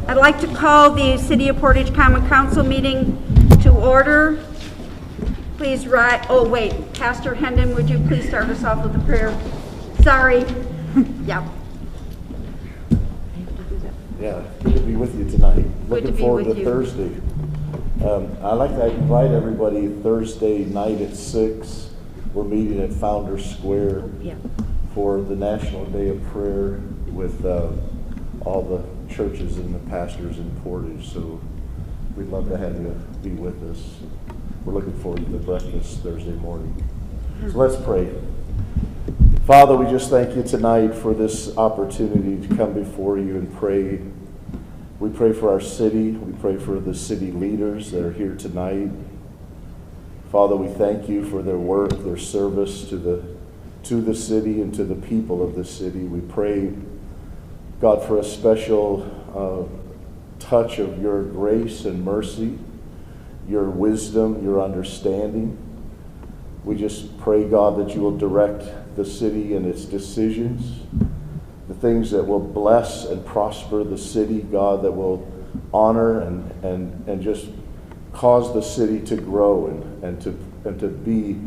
I'd like to call the City of Portage Common Council meeting to order. Please rise. Oh, wait. Pastor Hendon, would you please start us off with a prayer? Sorry. Yeah. Yeah, good to be with you tonight. Good Looking to be forward with to you. Thursday. I'd like to invite everybody Thursday night at 6. We're meeting at Founders Square Yeah. for the National Day of Prayer with all the churches and the pastors in Portage. So we'd love to have you be with us. We're looking forward to the breakfast Thursday morning. So let's pray. Father, we just thank you tonight for this opportunity to come before you and pray. We pray for our city. We pray for the city leaders that are here tonight. Father, we thank you for their work, their service to the city and to the people of the city. We pray, God, for a special touch of your grace and mercy, your wisdom, your understanding. We just pray, God, that you will direct the city and its decisions, the things that will bless and prosper the city, God, that will honor and just cause the city to grow and to be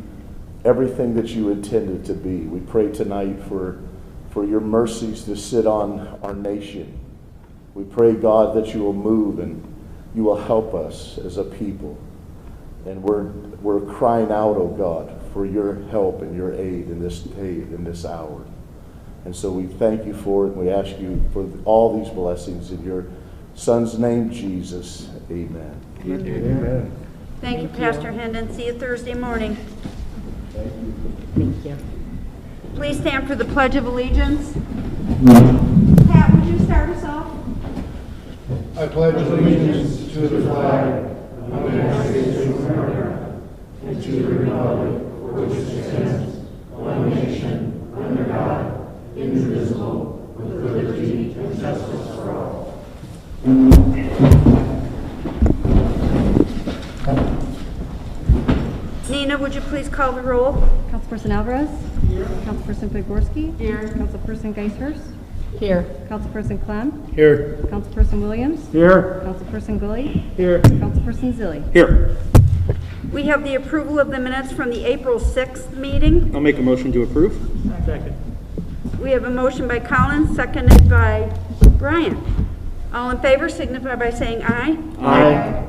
everything that you intended to be. We pray tonight for your mercies to sit on our nation. We pray, God, that you will move and you will help us as a people. And we're crying out, oh God, for your help and your aid in this day, in this hour. And so we thank you for it, and we ask you for all these blessings in your Son's name, Jesus. Amen. Amen. Thank you, Pastor Hendon. See you Thursday morning. Thank you. Thank you. Please stand for the Pledge of Allegiance. Pat, would you start us off? I pledge allegiance to the flag of the United States of America and to the republic for which it stands, one nation, under God, indivisible, with liberty and justice for all. Nina, would you please call the roll? Councilperson Alvarez? Here. Councilperson Pigorski? Here. Councilperson Geishers? Here. Councilperson Clem? Here. Councilperson Williams? Here. Councilperson Gully? Here. Councilperson Zilli? Here. We have the approval of the minutes from the April 6th meeting. I'll make a motion to approve. Second. We have a motion by Collins, seconded by Bryant. All in favor signify by saying aye. Aye.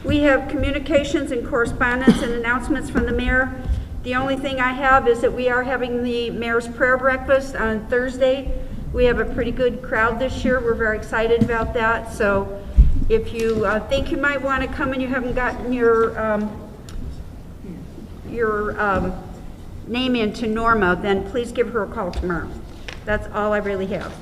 We have communications and correspondence and announcements from the mayor. The only thing I have is that we are having the mayor's prayer breakfast on Thursday. We have a pretty good crowd this year. We're very excited about that. So if you think you might want to come and you haven't gotten your name in to Norma, then please give her a call tomorrow. That's all I really have.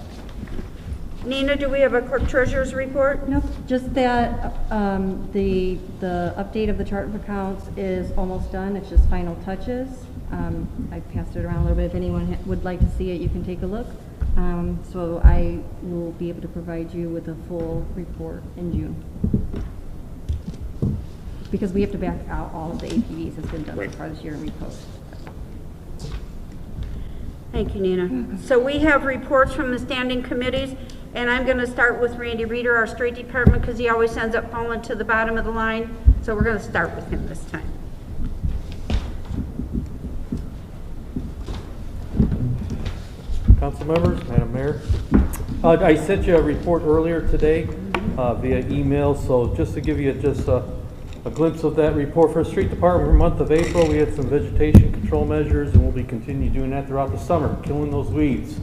Nina, do we have a clerk treasurer's report? Nope, just that the update of the chart of accounts is almost done. It's just final touches. I passed it around a little bit. If anyone would like to see it, you can take a look. So I will be able to provide you with a full report in June. Because we have to back out all of the APVs that's been done so far this year and repost. Thank you, Nina. So we have reports from the standing committees, and I'm going to start with Randy Reeder, our street department, because he always ends up falling to the bottom of the line. So we're going to start with him this time. Council members, Madam Mayor. I sent you a report earlier today via email, so just to give you just a glimpse of that report for the street department for the month of April, we had some vegetation control measures, and we'll be continue doing that throughout the summer, killing those weeds.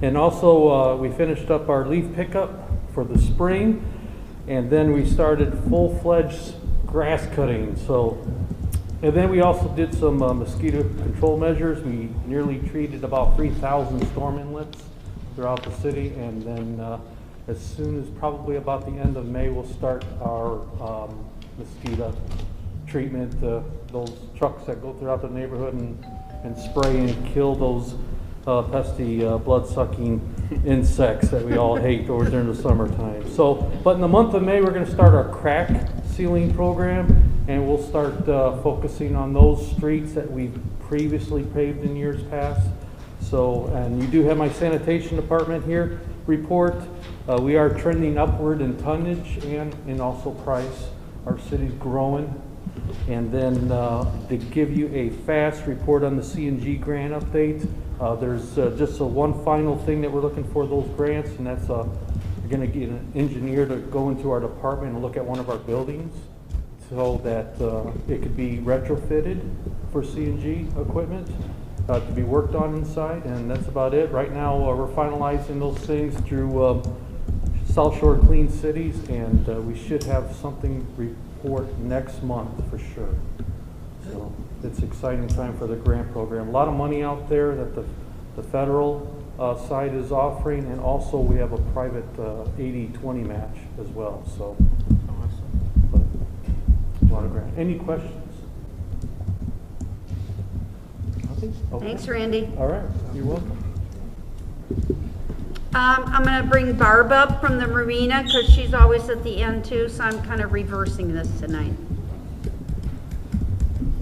And also, we finished up our leaf pickup for the spring, and then we started full-fledged grass cutting. And then we also did some mosquito control measures. We nearly treated about 3,000 storm inlets throughout the city, and then as soon as probably about the end of May, we'll start our mosquito treatment. Those trucks that go throughout the neighborhood and spray and kill those pesky blood-sucking insects that we all hate over during the summertime. But in the month of May, we're going to start our crack sealing program, and we'll start focusing on those streets that we've previously paved in years past. And you do have my sanitation department here report. We are trending upward in tonnage and also price. Our city's growing. And then to give you a fast report on the C&G grant update, there's just one final thing that we're looking for those grants, and that's we're going to get an engineer to go into our department and look at one of our buildings so that it could be retrofitted for C&G equipment to be worked on inside, and that's about it. Right now we're finalizing those things through South Shore Clean Cities, and we should have something report next month for sure. So it's an exciting time for the grant program. A lot of money out there that the federal side is offering, and also we have a private 80-20 match as well. So a lot of grant. Any questions? Nothing? Okay. Thanks, Randy. All right, you're welcome. I'm going to bring Barb up from the marina because she's always at the end too, so I'm kind of reversing this tonight.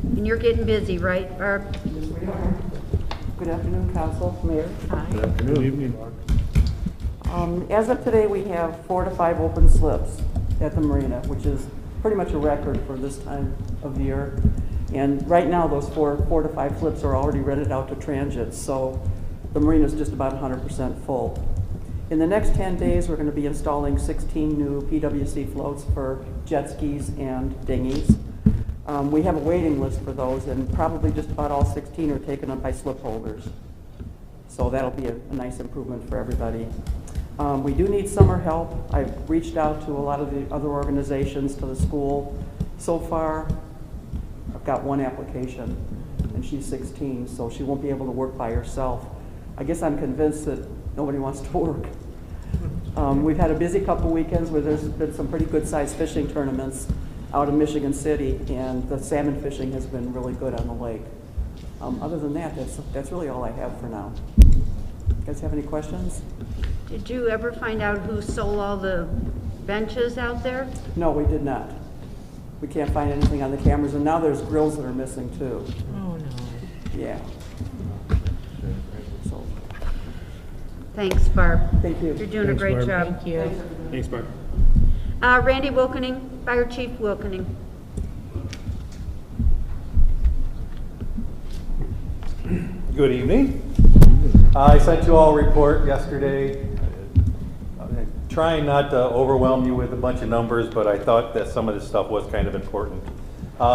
And you're getting busy, right, Barb? Yes, we are. Good afternoon, Council, Mayor. Hi. Good afternoon. Good evening, Mark. As of today, we have 4 to 5 open slips at the marina, which is pretty much a record for this time of the year. And right now, those four to 5 slips are already rented out to transits, so the marina is just about 100% full. In the next 10 days, we're going to be installing 16 new PWC floats for jet skis and dinghies. We have a waiting list for those, and probably just about all 16 are taken up by slip holders. So that'll be a nice improvement for everybody. We do need summer help. I've reached out to a lot of the other organizations, to the school. So far, I've got one application, and she's 16, so she won't be able to work by herself. I guess I'm convinced that nobody wants to work. We've had a busy couple weekends where there's been some pretty good-sized fishing tournaments out in Michigan City, and the salmon fishing has been really good on the lake. Other than that, that's really all I have for now. You guys have any questions? Did you ever find out who sold all the benches out there? No, we did not. We can't find anything on the cameras, and now there's grills that are missing too. Oh, no. Yeah. So, Thanks, Barb. thank you. You're doing a great job. Thank you. Thanks, Barb. Randy Wilkening, Fire Chief Wilkening. Good evening. I sent you all a report yesterday. I'm trying not to overwhelm you with a bunch of numbers, but I thought that some of this stuff was kind of important.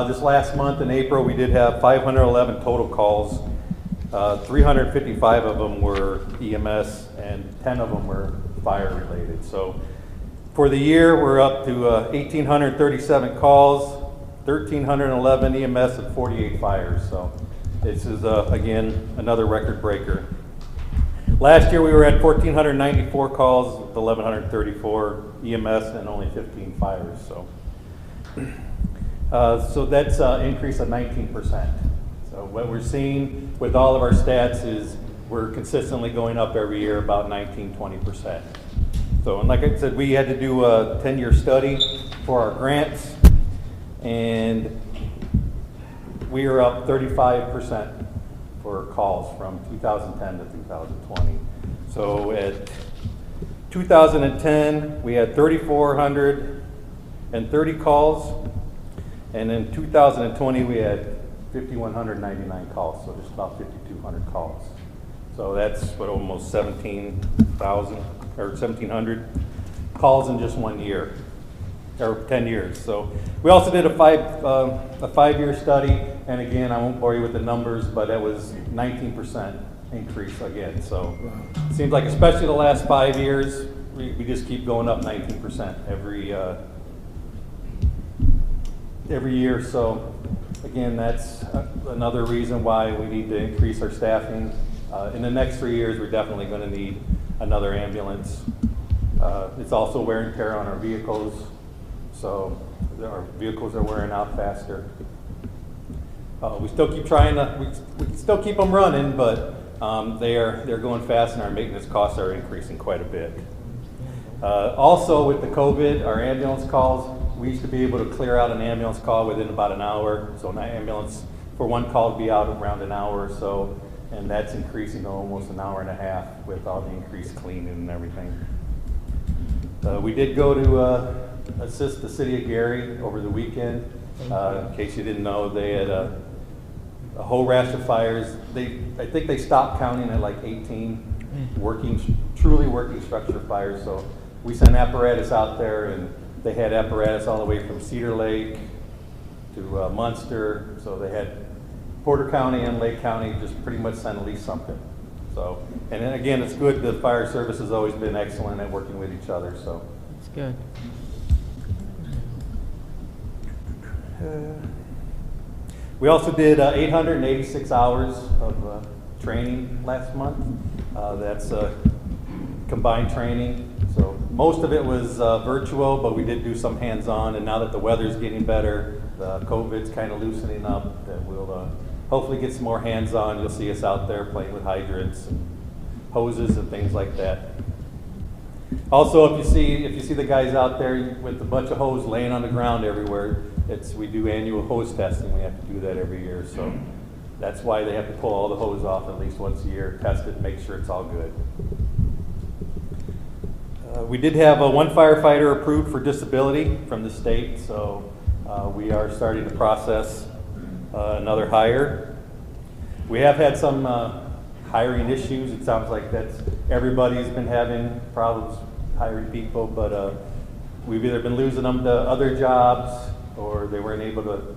This last month in April, we did have 511 total calls. 355 of them were EMS and 10 of them were fire related. So for the year, we're up to 1,837 calls, 1,311 EMS and 48 fires. So this is, again, another record breaker. Last year, we were at 1,494 calls, 1,134 EMS, and only 15 fires. So that's an increase of 19%. So what we're seeing with all of our stats is we're consistently going up every year about 19-20%. So, and like I said, we had to do a 10-year study for our grants, and we are up 35% for calls from 2010 to 2020. So at 2010, we had 3,430 calls, and in 2020, we had 5,199 calls, so just about 5,200 calls. So that's what, almost 17,000 or 1,700 calls in just 1 year, or 10 years. So we also did a five-year study, and again, I won't bore you with the numbers, but that was 19% increase again. So it seems like, especially the last 5 years, we just keep going up 19% every year. So again, that's another reason why we need to increase our staffing. In the next 3 years, we're definitely going to need another ambulance. It's also wear and tear on our vehicles, so our vehicles are wearing out faster. We still keep trying to, we still keep them running, but they're going fast, and our maintenance costs are increasing quite a bit. Also, with the COVID, our ambulance calls, we used to be able to clear out an ambulance call within about an hour. So an ambulance for one call would be out around an hour or so, and that's increasing to almost an hour and a half with all the increased cleaning and everything. We did go to assist the city of Gary over the weekend. In case you didn't know, they had a whole rash of fires. I think they stopped counting at like 18 truly working structure fires. So we sent apparatus out there, and they had apparatus all the way from Cedar Lake to Munster. So they had Porter County and Lake County just pretty much sent at least something. So, and then again, it's good. The fire service has always been excellent at working with each other. So that's good. We also did 886 hours of training last month. That's combined training. So most of it was virtual, but we did do some hands-on. And now that the weather's getting better, the COVID's kind of loosening up, that we'll hopefully get some more hands-on. You'll see us out there playing with hydrants and hoses and things like that. Also, if you see the guys out there with a bunch of hose laying on the ground everywhere, we do annual hose testing. We have to do that every year. So that's why they have to pull all the hose off at least once a year, test it, make sure it's all good. We did have one firefighter approved for disability from the state, so we are starting to process another hire. We have had some hiring issues. It sounds like everybody's been having problems hiring people, but we've either been losing them to other jobs or they weren't able to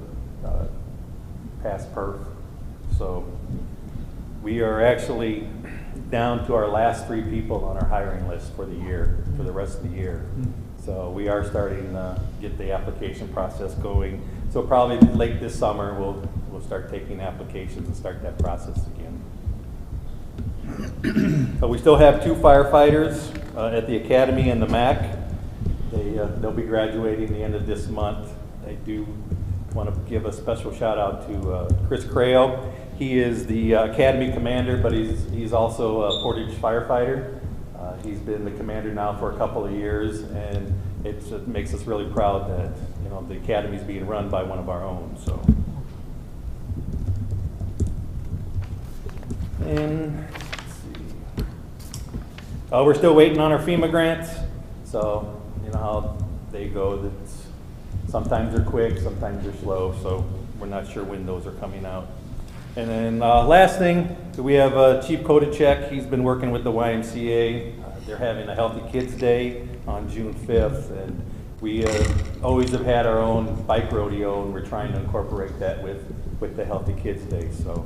pass perf. So we are actually down to our last 3 people on our hiring list for the year, for the rest of the year. So we are starting to get the application process going. So probably late this summer, we'll start taking applications and start that process again. But we still have 2 firefighters at the academy and the MAC. They'll be graduating the end of this month. I do want to give a special shout out to Chris Crail. He is the academy commander, but he's also a Portage firefighter. He's been the commander now for a couple of years, and it makes us really proud that the academy is being run by one of our own. So, and let's see, we're still waiting on our FEMA grants. So you know how they go. Sometimes they're quick, sometimes they're slow. So we're not sure when those are coming out. And then last thing, we have Chief Kotichek. He's been working with the YMCA. They're having a Healthy Kids Day on June 5th, and we always have had our own bike rodeo, and we're trying to incorporate that with the Healthy Kids Day. So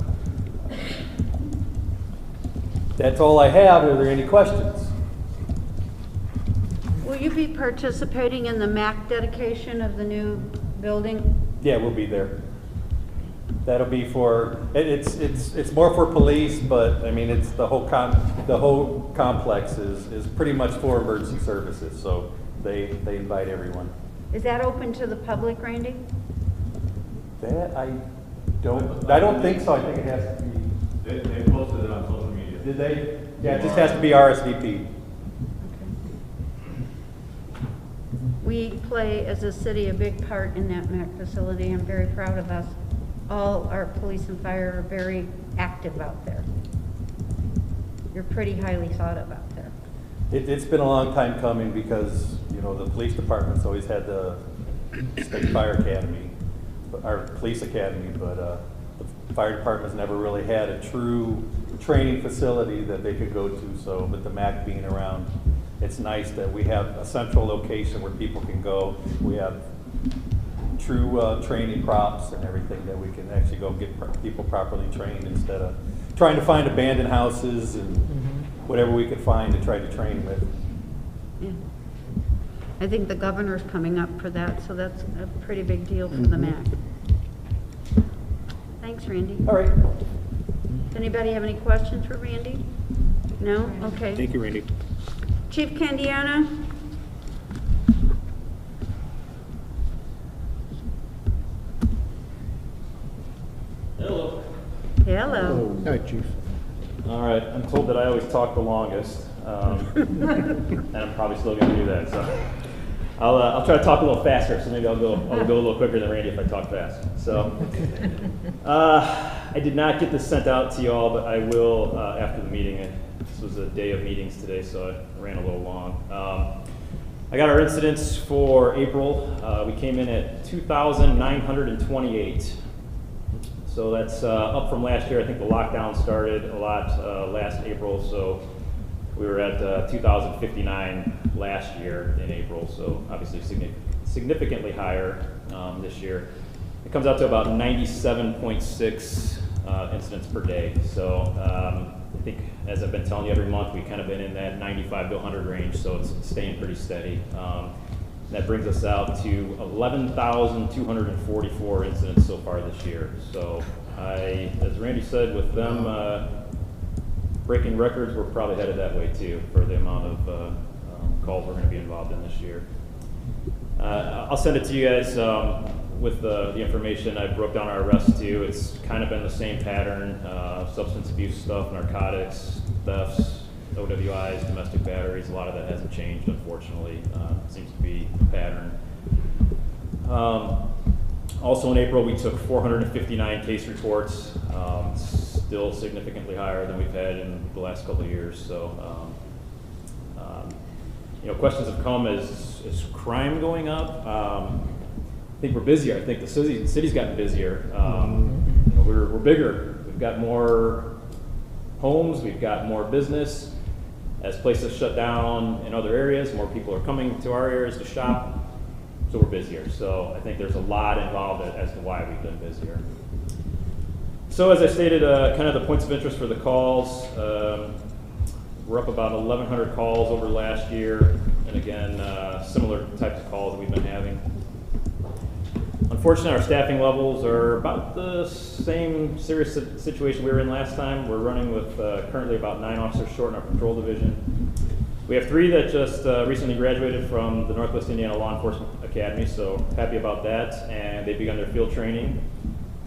that's all I have. Are there any questions? Will you be participating in the MAC dedication of the new building? Yeah, we'll be there. That'll be for, it's more for police, but I mean, it's the whole complex is pretty much for emergency services, so they invite everyone. Is that open to the public, Randy? That I don't think so. I think it has to be. They posted it on social media. Did they? Yeah, it just has to be RSVP. We play, as a city, a big part in that MAC facility. I'm very proud of us. All our police and fire are very active out there. You're pretty highly thought of out there. It's been a long time coming because, you know, the police department's always had the state fire academy, our police academy, but the fire department's never really had a true training facility that they could go to. So with the MAC being around, it's nice that we have a central location where people can go. We have true training props and everything that we can actually go get people properly trained instead of trying to find abandoned houses and whatever we could find to try to train with. Yeah. I think the governor's coming up for that, so that's a pretty big deal for the MAC. Thanks, Randy. All right. Does anybody have any questions for Randy? No? Okay. Thank you, Randy. Chief Candiana? Hello. Hello. Hi, Chief. All right, I'm told that I always talk the longest, and I'm probably still going to do that. So I'll try to talk a little faster. So maybe I'll go a little quicker than Randy if I talk fast. So I did not get this sent out to you all, but I will after the meeting. This was a day of meetings today, so I ran a little long. I got our incidents for April. We came in at 2,928. So that's up from last year. I think the lockdown started a lot last April, so we were at 2,059 last year in April, so obviously significantly higher this year. It comes out to about 97.6 incidents per day. So I think, as I've been telling you every month, we've kind of been in that 95 to 100 range, so it's staying pretty steady. That brings us out to 11,244 incidents so far this year. So as Randy said, with them breaking records, we're probably headed that way too for the amount of calls we're going to be involved in this year. I'll send it to you guys with the information. I broke down our arrests too. It's kind of been the same pattern, substance abuse stuff, narcotics, thefts, OWIs, domestic batteries. A lot of that hasn't changed, unfortunately. Seems to be a pattern. Also in April, we took 459 case reports, still significantly higher than we've had in the last couple of years. So, questions have come, is crime going up? I think we're busier. I think the city's gotten busier. We're bigger. We've got more homes. We've got more business. As places shut down in other areas, more people are coming to our areas to shop, so we're busier. So I think there's a lot involved as to why we've been busier. So as I stated, kind of the points of interest for the calls, we're up about 1,100 calls over last year, and again, similar types of calls that we've been having. Unfortunately, our staffing levels are about the same serious situation we were in last time. We're running with currently about 9 officers short in our patrol division. We have 3 that just recently graduated from the Northwest Indiana Law Enforcement Academy, so happy about that, and they've begun their field training.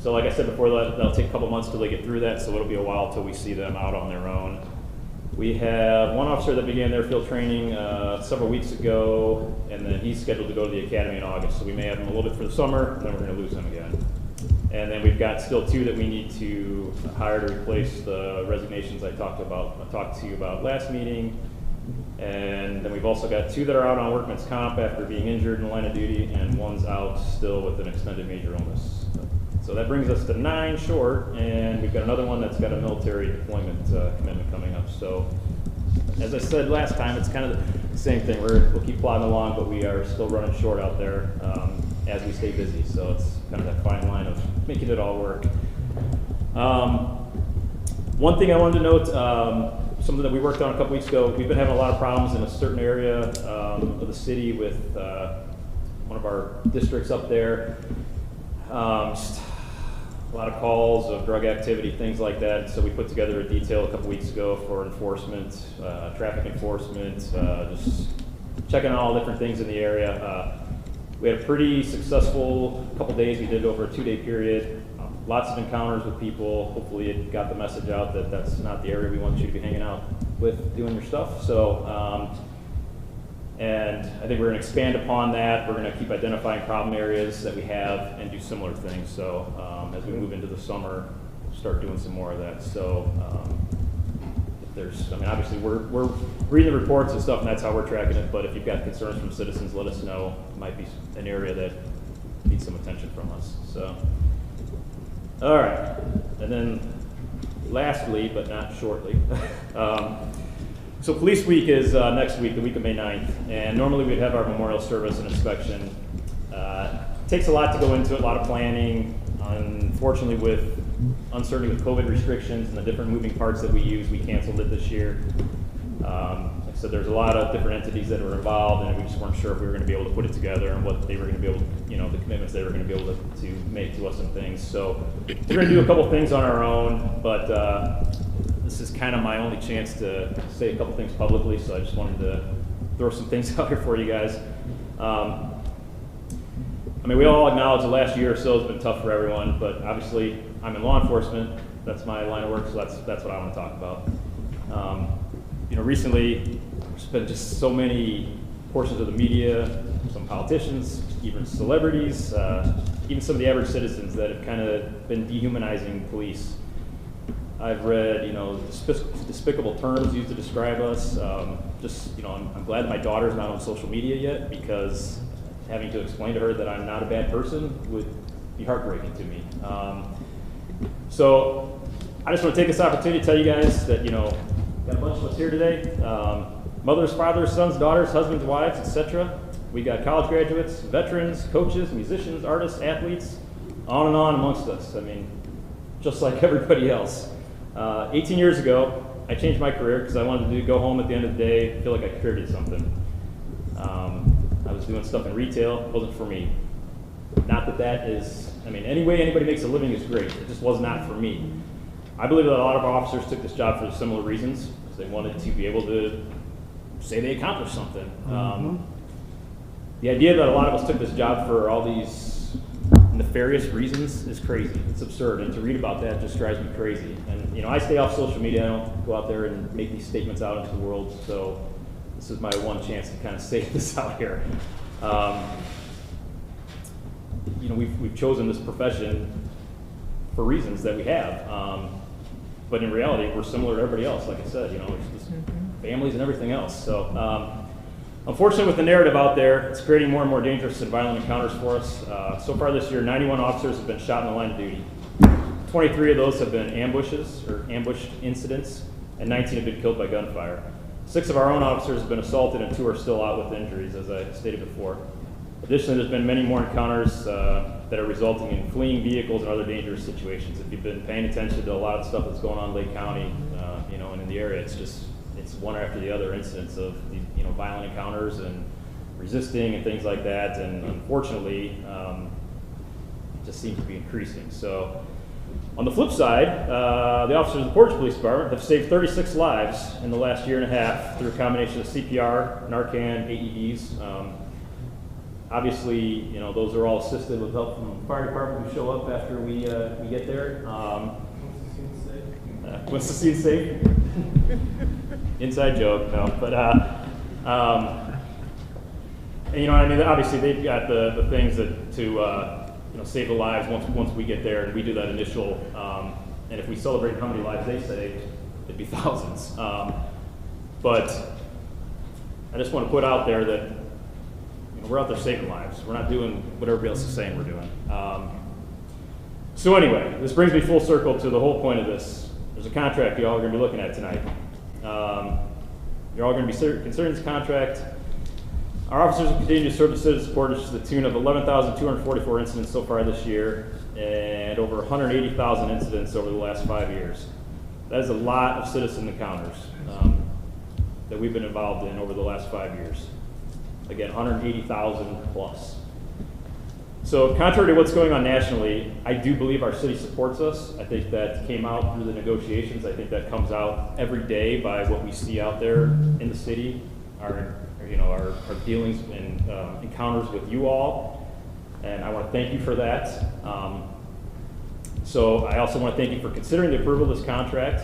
So like I said before, that'll take a couple months till they get through that, so it'll be a while till we see them out on their own. We have 1 officer that began their field training several weeks ago, and then he's scheduled to go to the academy in August. So we may have him a little bit for the summer, and then we're going to lose him again. And then we've got still 2 that we need to hire to replace the resignations I talked to you about last meeting. And then we've also got 2 that are out on workman's comp after being injured in the line of duty, and 1's out still with an extended major illness. So that brings us to 9 short, and we've got another one that's got a military deployment commitment coming up. So as I said last time, it's kind of the same thing. We'll keep plodding along, but we are still running short out there as we stay busy. So it's kind of that fine line of making it all work. One thing I wanted to note, something that we worked on a couple weeks ago, we've been having a lot of problems in a certain area of the city with one of our districts up there. Just a lot of calls of drug activity, things like that. So we put together a detail a couple weeks ago for enforcement, traffic enforcement, just checking on all different things in the area. We had a pretty successful couple days. We did it over a 2-day period. Lots of encounters with people. Hopefully it got the message out that that's not the area we want you to be hanging out with doing your stuff. So, and I think we're going to expand upon that. We're going to keep identifying problem areas that we have and do similar things. So as we move into the summer, we'll start doing some more of that. So if there's, I mean, obviously we're reading the reports and stuff, and that's how we're tracking it. But if you've got concerns from citizens, let us know. It might be an area that needs some attention from us. So. All right, and then lastly, but not shortly, so Police Week is next week, the week of May 9th, and normally we'd have our memorial service and inspection. It takes a lot to go into it, a lot of planning. Unfortunately, with uncertainty with COVID restrictions and the different moving parts that we use, we canceled it this year. So there's a lot of different entities that were involved, and we just weren't sure if we were going to be able to put it together and what they were going to be able to, you know, the commitments they were going to be able to make to us and things. So we're going to do a couple things on our own, but this is kind of my only chance to say a couple things publicly, so I just wanted to throw some things out here for you guys. I mean, we all acknowledge the last year or so has been tough for everyone, but obviously I'm in law enforcement. That's my line of work, so that's what I want to talk about. You know, recently, there's been just so many portions of the media, some politicians, even celebrities, even some of the average citizens that have kind of been dehumanizing police. I've read, you know, despicable terms used to describe us. Just, you know, I'm glad that my daughter's not on social media yet, because having to explain to her that I'm not a bad person would be heartbreaking to me. So I just want to take this opportunity to tell you guys that, you know, got a bunch of us here today. Mothers, fathers, sons, daughters, husbands, wives, etc. We got college graduates, veterans, coaches, musicians, artists, athletes, on and on amongst us. I mean, just like everybody else. 18 years ago, I changed my career because I wanted to go home at the end of the day, feel like I contributed something. I was doing stuff in retail. It wasn't for me. Not that that is, I mean, any way anybody makes a living is great. It just was not for me. I believe that a lot of our officers took this job for similar reasons, because they wanted to be able to say they accomplished something. The idea that a lot of us took this job for all these nefarious reasons is crazy. It's absurd, and to read about that just drives me crazy. And you know, I stay off social media. I don't go out there and make these statements out into the world. So this is my one chance to kind of say this out here. You know, we've chosen this profession for reasons that we have. But in reality, we're similar to everybody else. Like I said, you know, it's just families and everything else. So, unfortunately, with the narrative out there, it's creating more and more dangerous and violent encounters for us. So far this year, 91 officers have been shot in the line of duty. 23 of those have been ambushes or ambushed incidents, and 19 have been killed by gunfire. 6 of our own officers have been assaulted, and 2 are still out with injuries, as I stated before. Additionally, there's been many more encounters that are resulting in fleeing vehicles and other dangerous situations. If you've been paying attention to a lot of stuff that's going on in Lake County, you know, and in the area, it's one after the other incidents of these, you know, violent encounters and resisting and things like that. And unfortunately, it just seems to be increasing. So, on the flip side, the officers of the Portage Police Department have saved 36 lives in the last year and a half through a combination of CPR, Narcan, AEDs. Obviously, you know, those are all assisted with help from the fire department who show up after we get there. Once the scene's safe. Inside joke, no. But, and, you know, I mean, obviously they've got the things that to you know, save the lives once we get there, and we do that initial. And if we celebrate how many lives they saved, it'd be thousands. But I just want to put out there that, we're out there saving lives. We're not doing what everybody else is saying we're doing. So anyway, this brings me full circle to the whole point of this. There's a contract you all are going to be looking at tonight. You're all going to be considering this contract. Our officers will continue to serve the citizens of Portage to the tune of 11,244 incidents so far this year and over 180,000 incidents over the last 5 years. That is a lot of citizen encounters that we've been involved in over the last 5 years. Again, 180,000 plus. So contrary to what's going on nationally, I do believe our city supports us. I think that came out through the negotiations. I think that comes out every day by what we see out there in the city, our dealings and encounters with you all. And I want to thank you for that. So I also want to thank you for considering the approval of this contract.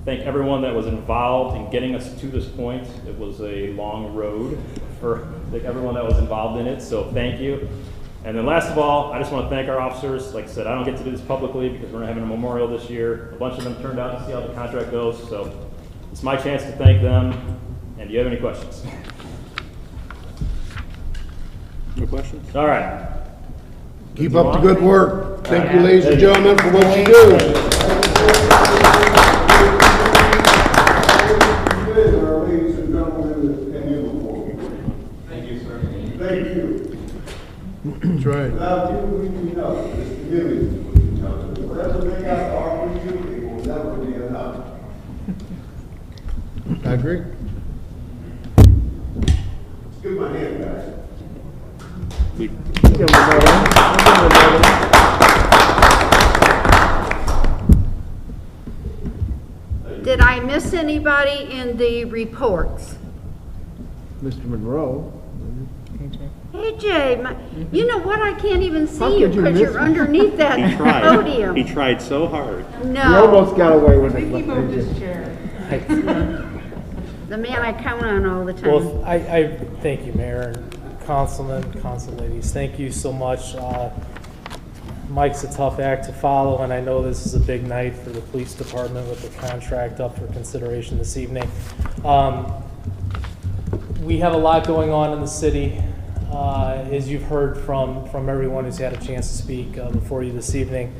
Thank everyone that was involved in getting us to this point. It was a long road for everyone that was involved in it, so thank you. And then last of all, I just want to thank our officers. Like I said, I don't get to do this publicly because we're not having a memorial this year. A bunch of them turned out to see how the contract goes, so it's my chance to thank them. And do you have any questions? No questions? All right. Keep up the good work. Thank you, ladies and gentlemen, for what you do. Ladies and gentlemen, that came in before me. Thank you, sir. Thank you. That's right. Without you, we do nothing. This community would do nothing. Whatever they got to offer you, it will never be enough. I agree. Let's give my hand back. Did I miss anybody in the reports? Mr. Monroe. Hey Jay, you know what? I can't even How see you could you because miss you're me? underneath that He tried. podium. He tried so hard. You No, almost got away with it. the man I count on all the time. Well, I thank you, Mayor and Councilman, Council ladies. Thank you so much. Mike's a tough act to follow, and I know this is a big night for the police department with the contract up for consideration this evening. We have a lot going on in the city, as you've heard from everyone who's had a chance to speak before you this evening.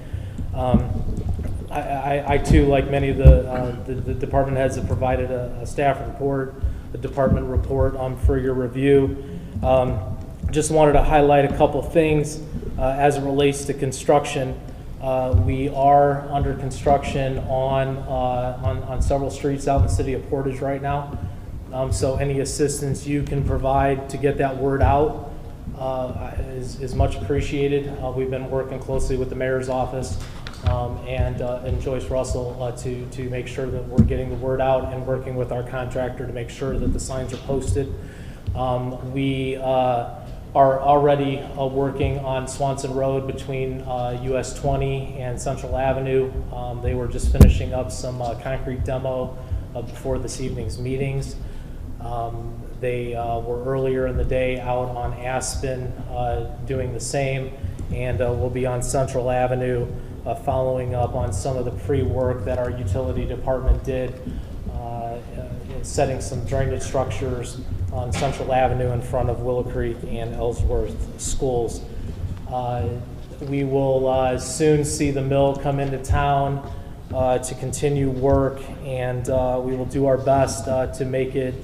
I too, like many of the department heads, have provided a staff report, a department report for your review. Just wanted to highlight a couple things as it relates to construction. We are under construction on several streets out in the city of Portage right now. So any assistance you can provide to get that word out is much appreciated. We've been working closely with the mayor's office and Joyce Russell to make sure that we're getting the word out and working with our contractor to make sure that the signs are posted. We are already working on Swanson Road between US 20 and Central Avenue. They were just finishing up some concrete demo before this evening's meetings. They were earlier in the day out on Aspen doing the same, and we'll be on Central Avenue following up on some of the pre-work that our utility department did, setting some drainage structures on Central Avenue in front of Willow Creek and Ellsworth schools. We will soon see the mill come into town to continue work, and we will do our best to make it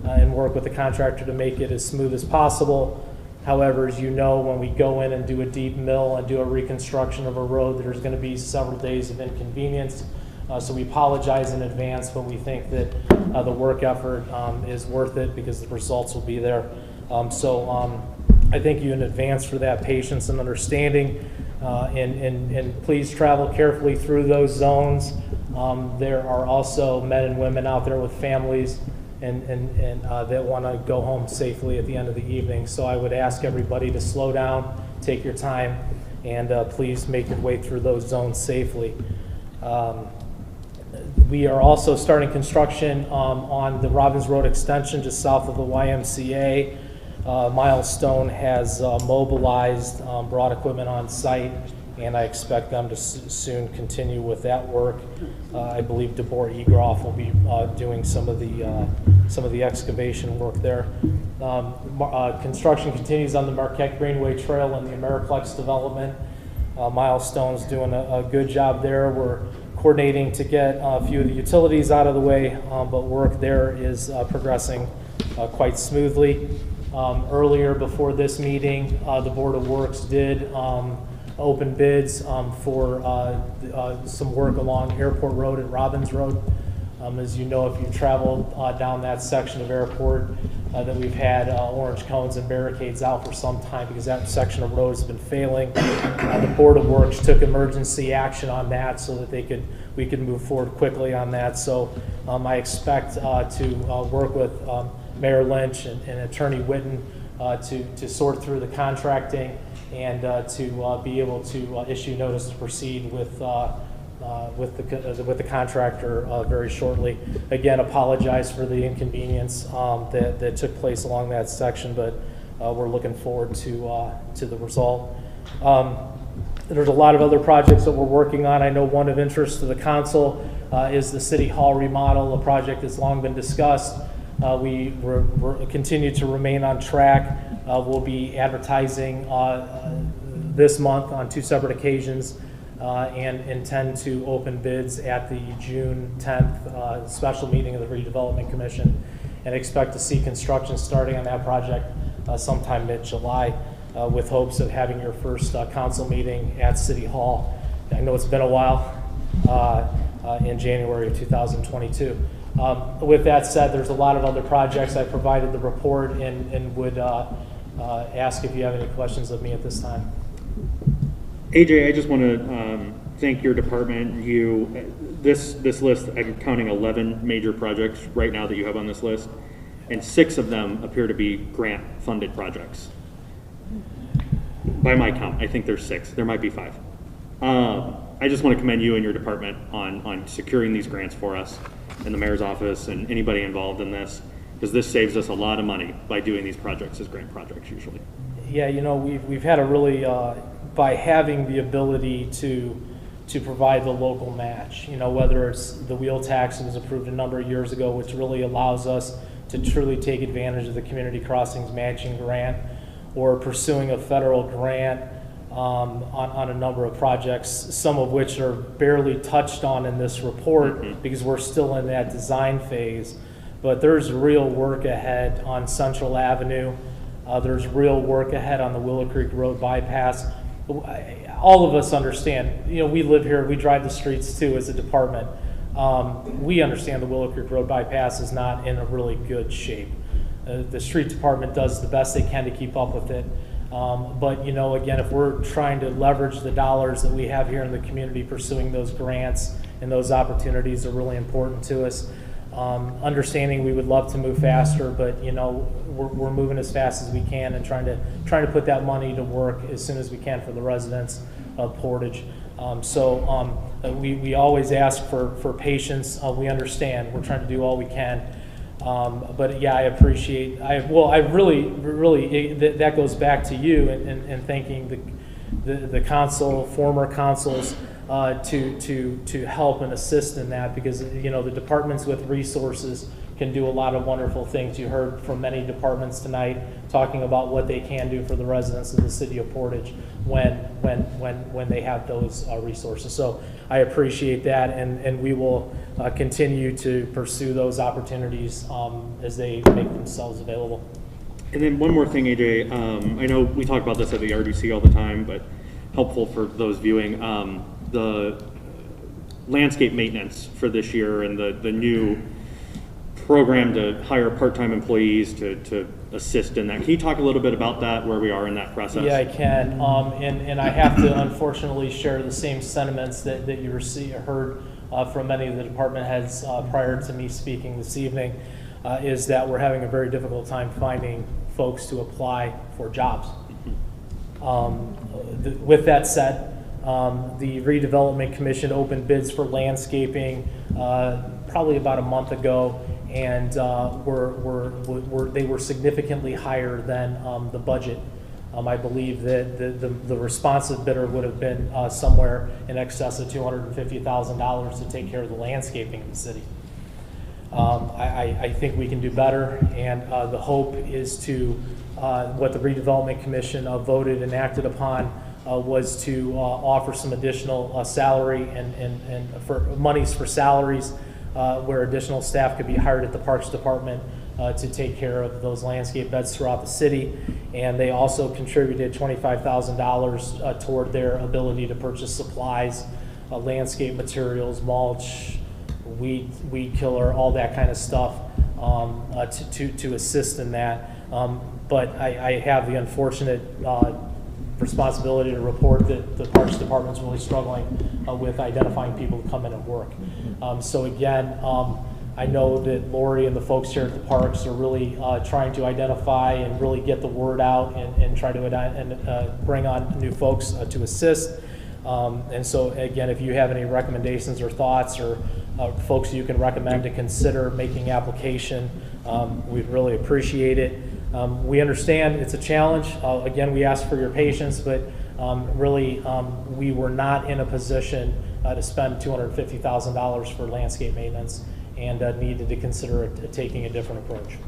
and work with the contractor to make it as smooth as possible. However, as you know, when we go in and do a deep mill and do a reconstruction of a road, there's going to be several days of inconvenience. So we apologize in advance, but we think that the work effort is worth it because the results will be there. I thank you in advance for that patience and understanding. And please travel carefully through those zones. There are also men and women out there with families and that want to go home safely at the end of the evening. So I would ask everybody to slow down, take your time, and please make your way through those zones safely. We are also starting construction on the Robbins Road extension just south of the YMCA. Milestone has mobilized, brought equipment on site, and I expect them to soon continue with that work. I believe DeBoer Egroff will be doing some of the excavation work there. Construction continues on the Marquette Greenway Trail and the Ameriplex development. Milestone's doing a good job there. We're coordinating to get a few of the utilities out of the way, but work there is progressing quite smoothly. Earlier before this meeting, the Board of Works did open bids for some work along Airport Road and Robbins Road. As you know, if you've traveled down that section of Airport, that we've had orange cones and barricades out for some time because that section of road has been failing. The Board of Works took emergency action on that so that we could move forward quickly on that. So I expect to work with Mayor Lynch and Attorney Whitten to sort through the contracting and to be able to issue notice to proceed with the contractor very shortly. Again, apologize for the inconvenience that took place along that section, but we're looking forward to the result. There's a lot of other projects that we're working on. I know one of interest to the council is the City Hall remodel, a project that's long been discussed. We continue to remain on track. We'll be advertising this month on 2 separate occasions and intend to open bids at the June 10th special meeting of the Redevelopment Commission and expect to see construction starting on that project sometime mid-July with hopes of having your first council meeting at City Hall. I know it's been a while in January of 2022. With that said, there's a lot of other projects. I provided the report and would ask if you have any questions of me at this time. AJ, I just want to thank your department. This list, I'm counting 11 major projects right now that you have on this list, and 6 of them appear to be grant-funded projects. By my count, I think there's 6. There might be 5. I just want to commend you and your department on securing these grants for us in the mayor's office and anybody involved in this, because this saves us a lot of money by doing these projects as grant projects usually. Yeah, you know, we've had a really, by having the ability to provide the local match, you know, whether it's the wheel tax that was approved a number of years ago, which really allows us to truly take advantage of the Community Crossings matching grant, or pursuing a federal grant on a number of projects, some of which are barely touched on in this report because we're still in that design phase. But there's real work ahead on Central Avenue. There's real work ahead on the Willow Creek Road bypass. All of us understand, you know, we live here, we drive the streets too as a department. We understand the Willow Creek Road bypass is not in a really good shape. The street department does the best they can to keep up with it. But, you know, again, if we're trying to leverage the dollars that we have here in the community, pursuing those grants and those opportunities are really important to us. Understanding we would love to move faster, but, you know, we're moving as fast as we can and trying to put that money to work as soon as we can for the residents of Portage. We always ask for patience. We understand. We're trying to do all we can. But yeah, I appreciate, that goes back to you and thanking the council, former councils, to help and assist in that, because, you know, the departments with resources can do a lot of wonderful things. You heard from many departments tonight talking about what they can do for the residents of the city of Portage when they have those resources. So I appreciate that, and we will continue to pursue those opportunities as they make themselves available. And then one more thing, AJ, I know we talk about this at the RDC all the time, but helpful for those viewing. The landscape maintenance for this year and the new program to hire part-time employees to assist in that. Can you talk a little bit about that, where we are in that process? Yeah, I can. And I have to unfortunately share the same sentiments that you heard from many of the department heads prior to me speaking this evening, is that we're having a very difficult time finding folks to apply for jobs. With that said, the Redevelopment Commission opened bids for landscaping probably about a month ago, and they were significantly higher than the budget. I believe that the responsive bidder would have been somewhere in excess of $250,000 to take care of the landscaping in the city. I think we can do better, and the hope is to what the Redevelopment Commission voted and acted upon was to offer some additional salary and for monies for salaries where additional staff could be hired at the Parks Department to take care of those landscape beds throughout the city. And they also contributed $25,000 toward their ability to purchase supplies, landscape materials, mulch, weed killer, all that kind of stuff to assist in that. But I have the unfortunate responsibility to report that the Parks Department's really struggling with identifying people to come in and work. So again, I know that Lori and the folks here at the parks are really trying to identify and really get the word out and try to bring on new folks to assist. And so again, if you have any recommendations or thoughts or folks you can recommend to consider making application, we'd really appreciate it. We understand it's a challenge. Again, we ask for your patience, but really we were not in a position to spend $250,000 for landscape maintenance and needed to consider taking a different approach.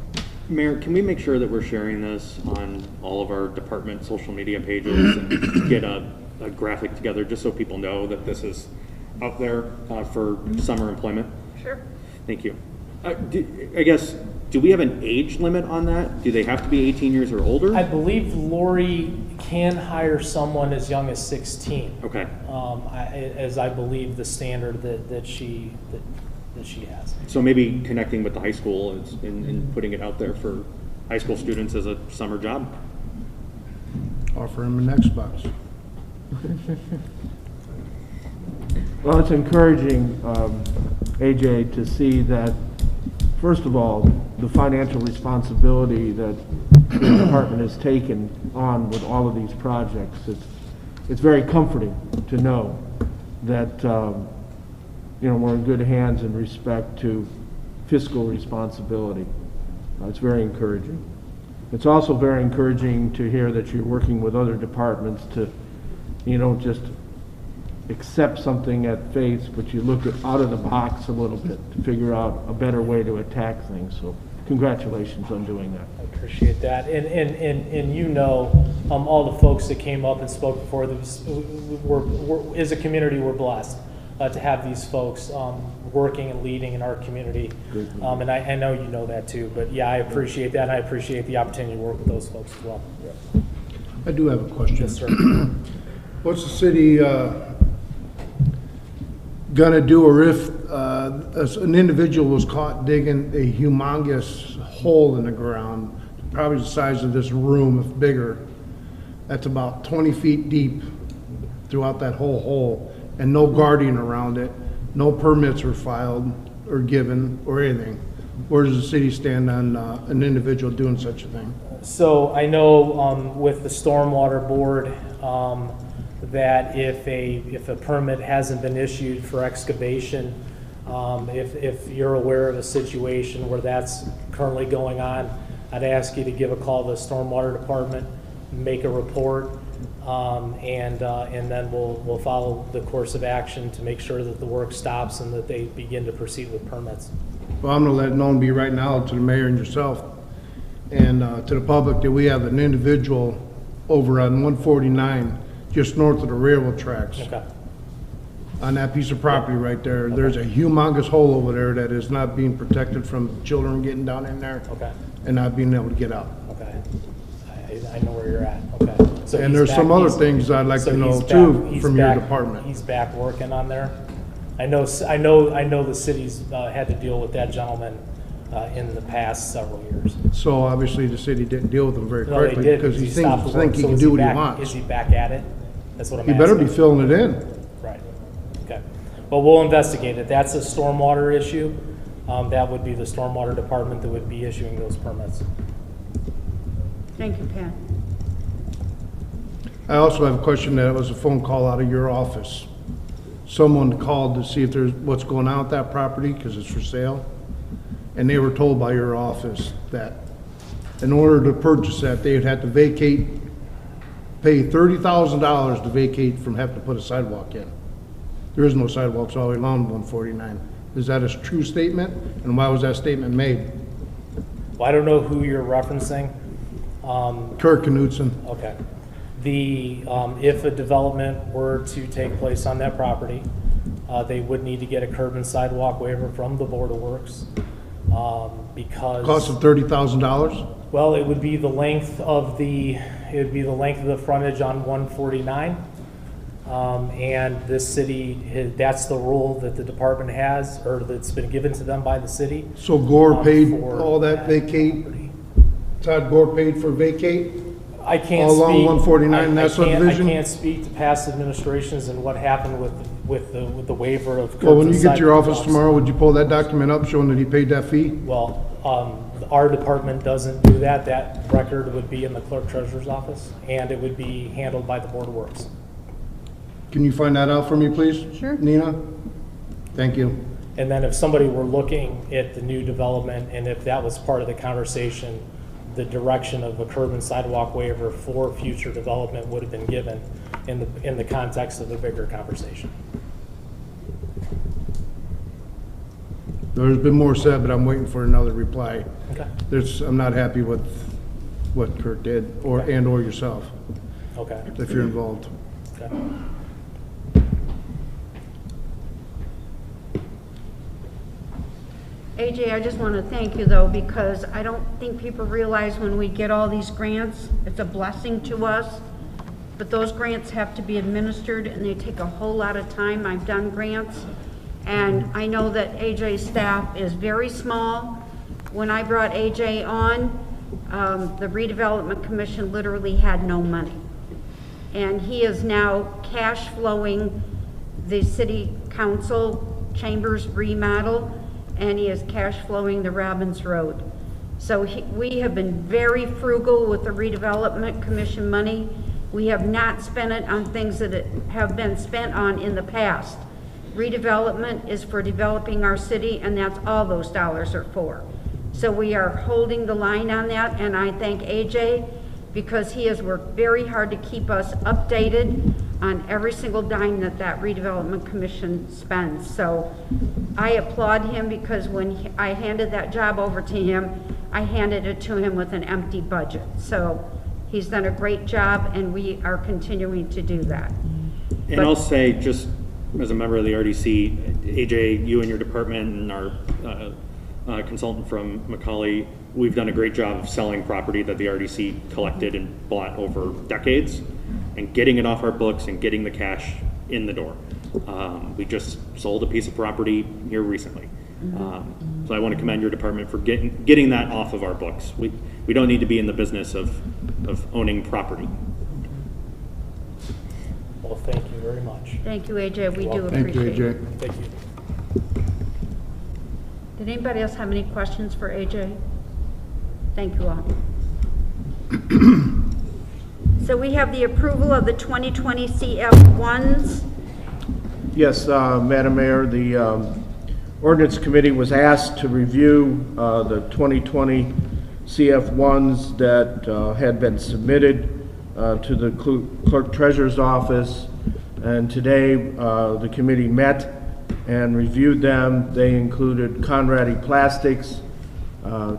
Mayor, can we make sure that we're sharing this on all of our department social media pages and get a graphic together just so people know that this is out there for summer employment? Sure. Thank you. I guess, do we have an age limit on that? Do they have to be 18 years or older? I believe Lori can hire someone as young as 16. Okay. As I believe the standard that she has. So maybe connecting with the high school and putting it out there for high school students as a summer job. Offer him an Xbox. Well, it's encouraging, AJ, to see that, first of all, the financial responsibility that the department has taken on with all of these projects. It's very comforting to know that we're in good hands in respect to fiscal responsibility. It's very encouraging. It's also very encouraging to hear that you're working with other departments to, just accept something at face, but you look out of the box a little bit to figure out a better way to attack things. So congratulations on doing that. I appreciate that. And all the folks that came up and spoke before this, as a community, we're blessed to have these folks working and leading in our community. And I know you know that too, but yeah, I appreciate that, and I appreciate the opportunity to work with those folks as well. I do have a question. Yes, sir. What's the city gonna do, or if as an individual was caught digging a humongous hole in the ground, probably the size of this room, if bigger, that's about 20 feet deep throughout that whole hole, and no guardian around it, no permits were filed or given or anything? Where does the city stand on an individual doing such a thing? So I know with the stormwater board that if a permit hasn't been issued for excavation, if you're aware of a situation where that's currently going on, I'd ask you to give a call to the stormwater department, make a report, and then we'll follow the course of action to make sure that the work stops and that they begin to proceed with permits. Well, I'm gonna let it known be right now to the mayor and yourself and to the public that we have an individual over on 149 just north of the railroad tracks. Okay. On that piece of property right there, there's a humongous hole over there that is not being protected from children getting down in there. Okay. And not being able to get out. Okay. I know where you're at. Okay. So And he's there's back- some other he's- things I'd like so to know he's too back- he's from your back- department. He's back working on there. I know the city's had to deal with that gentleman in the past several years. So obviously the city didn't deal with him very No, they quickly did. because he stopped thinks the work. he So can is do what he back- wants. Is he back at it? That's what I'm He asking. better be filling it in. Right. Okay. Well, we'll investigate it. That's a stormwater issue. That would be the stormwater department that would be issuing those permits. Thank you, Pat. I also have a question that was a phone call out of your office. Someone called to see if there's what's going on with that property because it's for sale. And they were told by your office that in order to purchase that, they would have to pay $30,000 to vacate from having to put a sidewalk in. There is no sidewalks all the way along 149. Is that a true statement? And why was that statement made? Well, I don't know who you're referencing. Kirk Knudsen. Okay. If a development were to take place on that property, they would need to get a curb and sidewalk waiver from the Board of Works, because. Cost of $30,000? Well, it would be the length of the frontage on 149. And this city, that's the rule that the department has, or that's been given to them by the city. So Gore paid for all that vacate? property. Todd Gore paid for vacate? I can't All along speak. 149 in that subdivision? I can't speak to past administrations and what happened with the waiver of curbs Well, when and you get to your office sidewalks. tomorrow, would you pull that document up showing that he paid that fee? Well, our department doesn't do that. That record would be in the clerk treasurer's office, and it would be handled by the Board of Works. Can you find that out for me, please? Sure. Nina? Thank you. And then if somebody were looking at the new development, and if that was part of the conversation, the direction of a curb and sidewalk waiver for future development would have been given in the context of the bigger conversation. There's been more said, but I'm waiting for another reply. Okay. I'm not happy with what Kurt did, or yourself, Okay. if you're involved. Okay. AJ, I just want to thank you though, because I don't think people realize when we get all these grants, it's a blessing to us. But those grants have to be administered and they take a whole lot of time. I've done grants and I know that AJ's staff is very small. When I brought AJ on, the redevelopment commission literally had no money. And he is now cash flowing the city council chambers remodel, and he is cash flowing the Robbins Road. So we have been very frugal with the redevelopment commission money. We have not spent it on things that have been spent on in the past. Redevelopment is for developing our city, and that's all those dollars are for. So we are holding the line on that, and I thank AJ because he has worked very hard to keep us updated on every single dime that redevelopment commission spends. So I applaud him because when I handed that job over to him, I handed it to him with an empty budget. So he's done a great job and we are continuing to do that. And I'll say, just as a member of the RDC, AJ, you and your department and our consultant from Macaulay, we've done a great job of selling property that the RDC collected and bought over decades and getting it off our books and getting the cash in the door. We just sold a piece of property here recently. So I want to commend your department for getting that off of our books. We don't need to be in the business of owning property. Well, thank you very much. Thank you, AJ. We do Thank you, appreciate it. AJ. Thank you. Did anybody else have any questions for AJ? Thank you all. So we have the approval of the 2020 CF1s. Yes, Madam Mayor, the Ordinance Committee was asked to review the 2020 CF1s that had been submitted to the Clerk Treasurer's Office, and today the committee met and reviewed them. They included Conradi Plastics,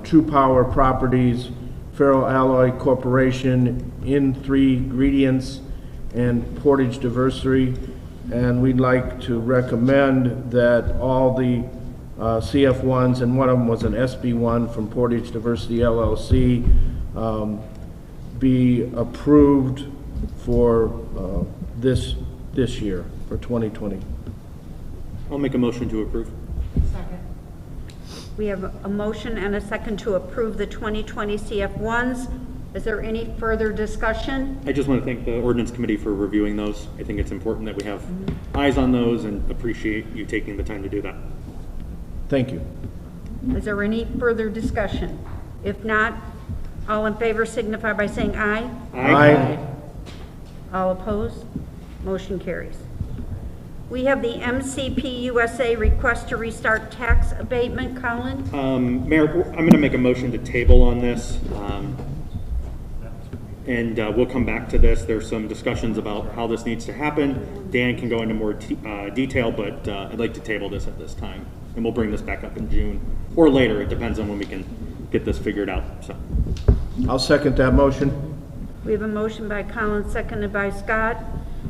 True Power Properties, Ferro Alloy Corporation, In3 Ingredients, and Portage Diversity. And we'd like to recommend that all the CF1s, and one of them was an SB1 from Portage Diversity LLC, be approved for this year, for 2020. I'll make a motion to approve. We have a motion and a second to approve the 2020 CF1s. Is there any further discussion? I just want to thank the Ordinance Committee for reviewing those. I think it's important that we have eyes on those and appreciate you taking the time to do that. Thank you. Is there any further discussion? If not, all in favor signify by saying aye. Aye. All opposed? Motion carries. We have the MCP USA request to restart tax abatement. Colin? Mayor, I'm going to make a motion to table on this. And we'll come back to this. There's some discussions about how this needs to happen. Dan can go into more detail, but I'd like to table this at this time. And we'll bring this back up in June or later. It depends on when we can get this figured out. So, I'll second that motion. We have a motion by Collins, seconded by Scott.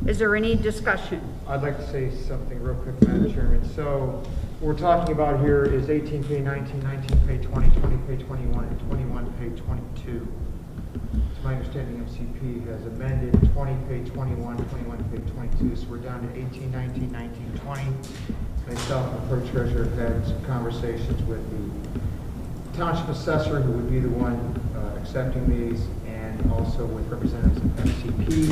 Is there any discussion? I'd like to say something real quick, Madam Chairman. So what we're talking about here is 18 pay 19, 19 pay 20, 20 pay 21, and 21 pay 22. It's my understanding MCP has amended 20 pay 21, 21 pay 22, so we're down to 18, 19, 19, 20. Myself and the clerk treasurer have had some conversations with the township assessor, who would be the one accepting these, and also with representatives of MCP,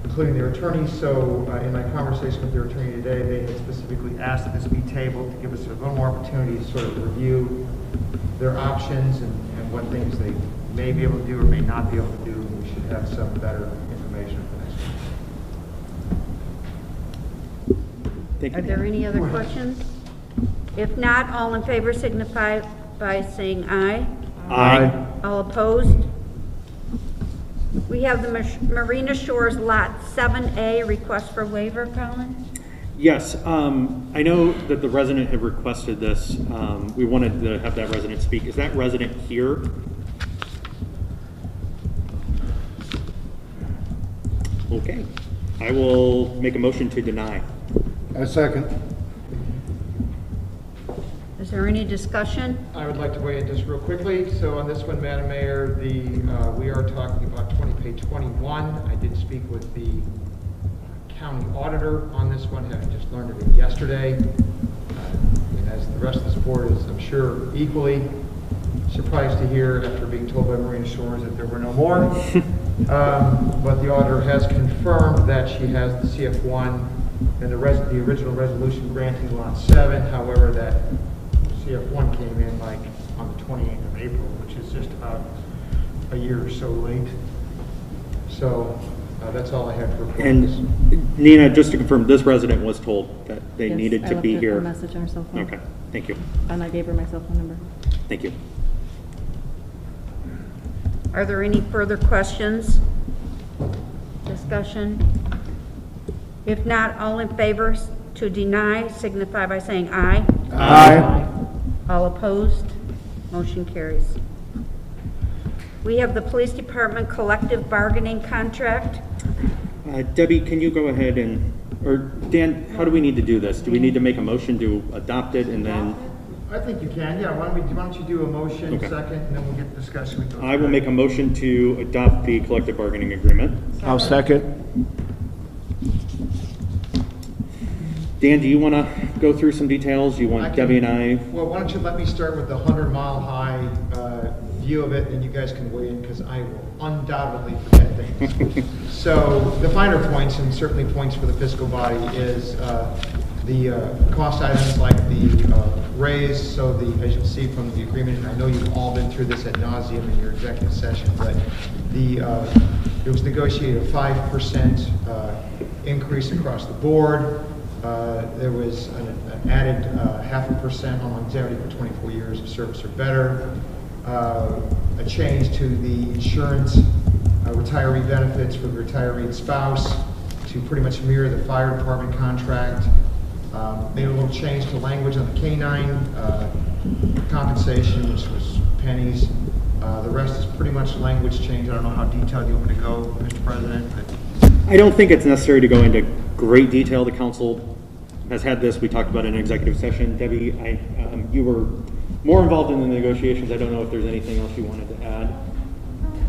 including their attorneys. So in my conversation with their attorney today, they had specifically asked that this be tabled to give us a little more opportunity to sort of review their options and what things they may be able to do or may not be able to do. We should have some better information for next week. Thank Are you. there any other questions? If not, all in favor signify by saying aye. Aye. All opposed? We have the Marina Shores Lot 7A request for waiver, Colin? Yes, I know that the resident had requested this. We wanted to have that resident speak. Is that resident here? Okay. I will make a motion to deny. A second. Is there any discussion? I would like to weigh in just real quickly. So on this one, Madam Mayor, we are talking about 20 pay 21. I did speak with the county auditor on this one, having just learned of it yesterday. And as the rest of this board is, I'm sure, equally surprised to hear after being told by Marina Shores that there were no more. But the auditor has confirmed that she has the CF1 and the original resolution granting lot 7. However, that CF1 came in like on the 28th of April, which is just about a year or so late. So that's all I have for reports. And Nina, just to confirm, this resident was told that they Yes, needed I to left be a here. message on her cell phone. Okay, thank you. And I gave her my cell phone number. Thank you. Are there any further questions? Discussion? If not, all in favor to deny signify by saying aye. Aye. All opposed? Motion carries. We have the police department collective bargaining contract. Debbie, can you go ahead and, or Dan, how do we need to do this? Do we need to make a motion to adopt it and then? I think you can, yeah. Why don't you do a motion Okay. second, and then we'll get discussion. I will make a motion to adopt the collective bargaining agreement. I'll second. Dan, do you want to go through some details? You want Debbie and I? Well, why don't you let me start with the 100-mile-high view of it, and you guys can weigh in, because I will undoubtedly forget things. So the finer points, and certainly points for the fiscal body, is the cost items like the raise. So as you'll see from the agreement, and I know you've all been through this ad nauseum in your executive session, but it was negotiated a 5% increase across the board. There was an added 0.5% on longevity for 24 years of service or better. A change to the insurance retiree benefits for the retiree and spouse to pretty much mirror the fire department contract. Made a little change to language on the canine compensation, which was pennies. The rest is pretty much language change. I don't know how detailed you want me to go, Mr. President, but I don't think it's necessary to go into great detail. The council has had this. We talked about it in executive session. Debbie, you were more involved in the negotiations. I don't know if there's anything else you wanted to add.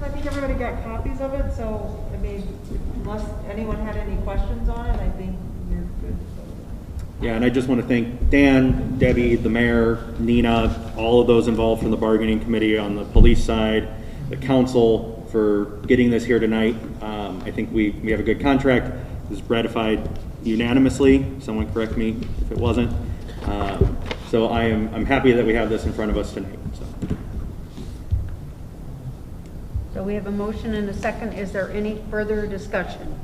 I think everybody got copies of it, so, I mean, unless anyone had any questions on it, I think you're good. Yeah, and I just want to thank Dan, Debbie, the mayor, Nina, all of those involved from the bargaining committee on the police side, the council for getting this here tonight. I think we have a good contract. It was ratified unanimously. Someone correct me if it wasn't. So I'm happy that we have this in front of us tonight. So we have a motion and a second. Is there any further discussion?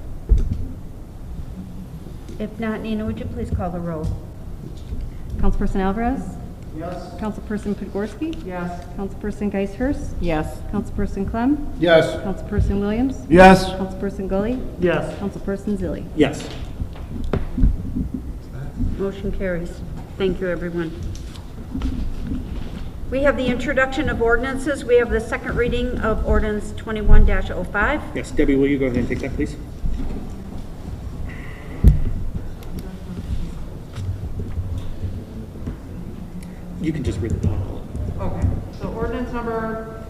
If not, Nina, would you please call the roll? Councilperson Alvarez? yes. Councilperson Podgorski? Yes. Councilperson Geishhurst? Yes. Councilperson Clem? Yes. Councilperson Williams? Yes. Councilperson Gully? Yes. Councilperson Zilli? Yes. Motion carries. Thank you, everyone. We have the introduction of ordinances. We have the second reading of ordinance 21-05. Yes, Debbie, will you go ahead and take that, please? You can just read it. Okay, so ordinance number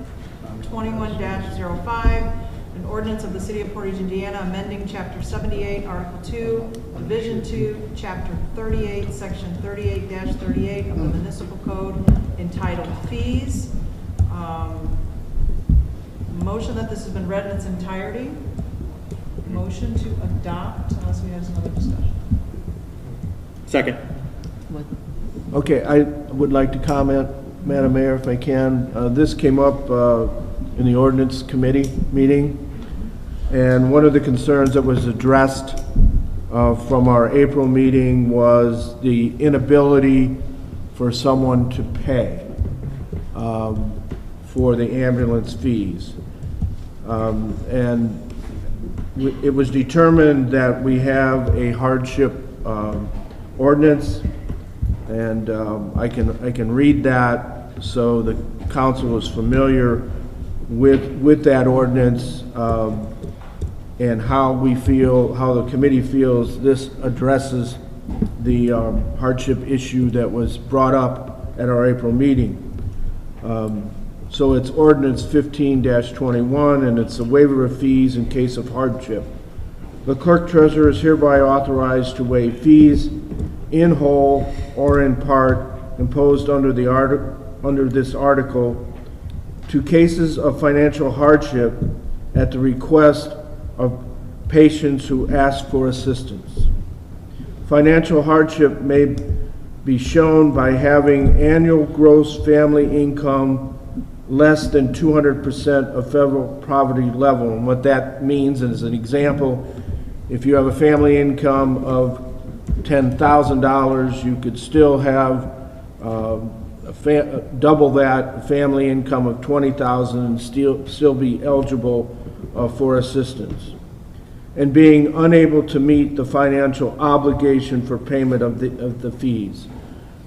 21-05, an ordinance of the City of Portage, Indiana, amending Chapter 78, Article 2, Division 2, Chapter 38, Section 38-38 of the Municipal Code entitled Fees. Motion that this has been read in its entirety. Motion to adopt, unless we have some other discussion. Second. Okay, I would like to comment, Madam Mayor, if I can. This came up in the ordinance committee meeting, and one of the concerns that was addressed from our April meeting was the inability for someone to pay for the ambulance fees. And it was determined that we have a hardship ordinance, and I can read that so the council is familiar with that ordinance and how we feel, how the committee feels this addresses the hardship issue that was brought up at our April meeting. So it's ordinance 15-21, and it's a waiver of fees in case of hardship. The clerk treasurer is hereby authorized to waive fees in whole or in part imposed under this article to cases of financial hardship at the request of patients who ask for assistance. Financial hardship may be shown by having annual gross family income less than 200% of federal poverty level. And what that means, as an example, if you have a family income of $10,000, you could still have double that family income of $20,000 and still be eligible for assistance. And being unable to meet the financial obligation for payment of the fees.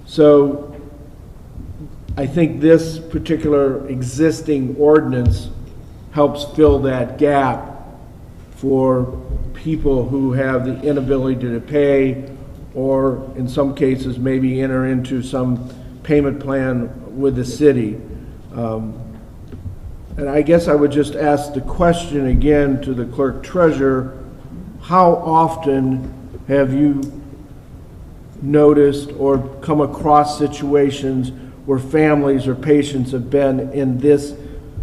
So I think this particular existing ordinance helps fill that gap for people who have the inability to pay, or in some cases maybe enter into some payment plan with the city. And I guess I would just ask the question again to the clerk treasurer, how often have you noticed or come across situations where families or patients have been in this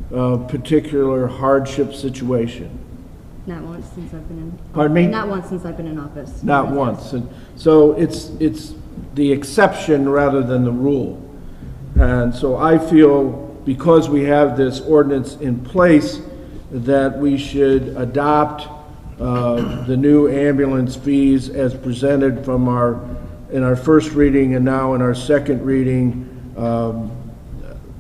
particular hardship situation? Not once since I've been in. Pardon me? Not once since I've been in office. Not once. And so it's the exception rather than the rule. And so I feel because we have this ordinance in place that we should adopt the new ambulance fees as presented from in our first reading and now in our second reading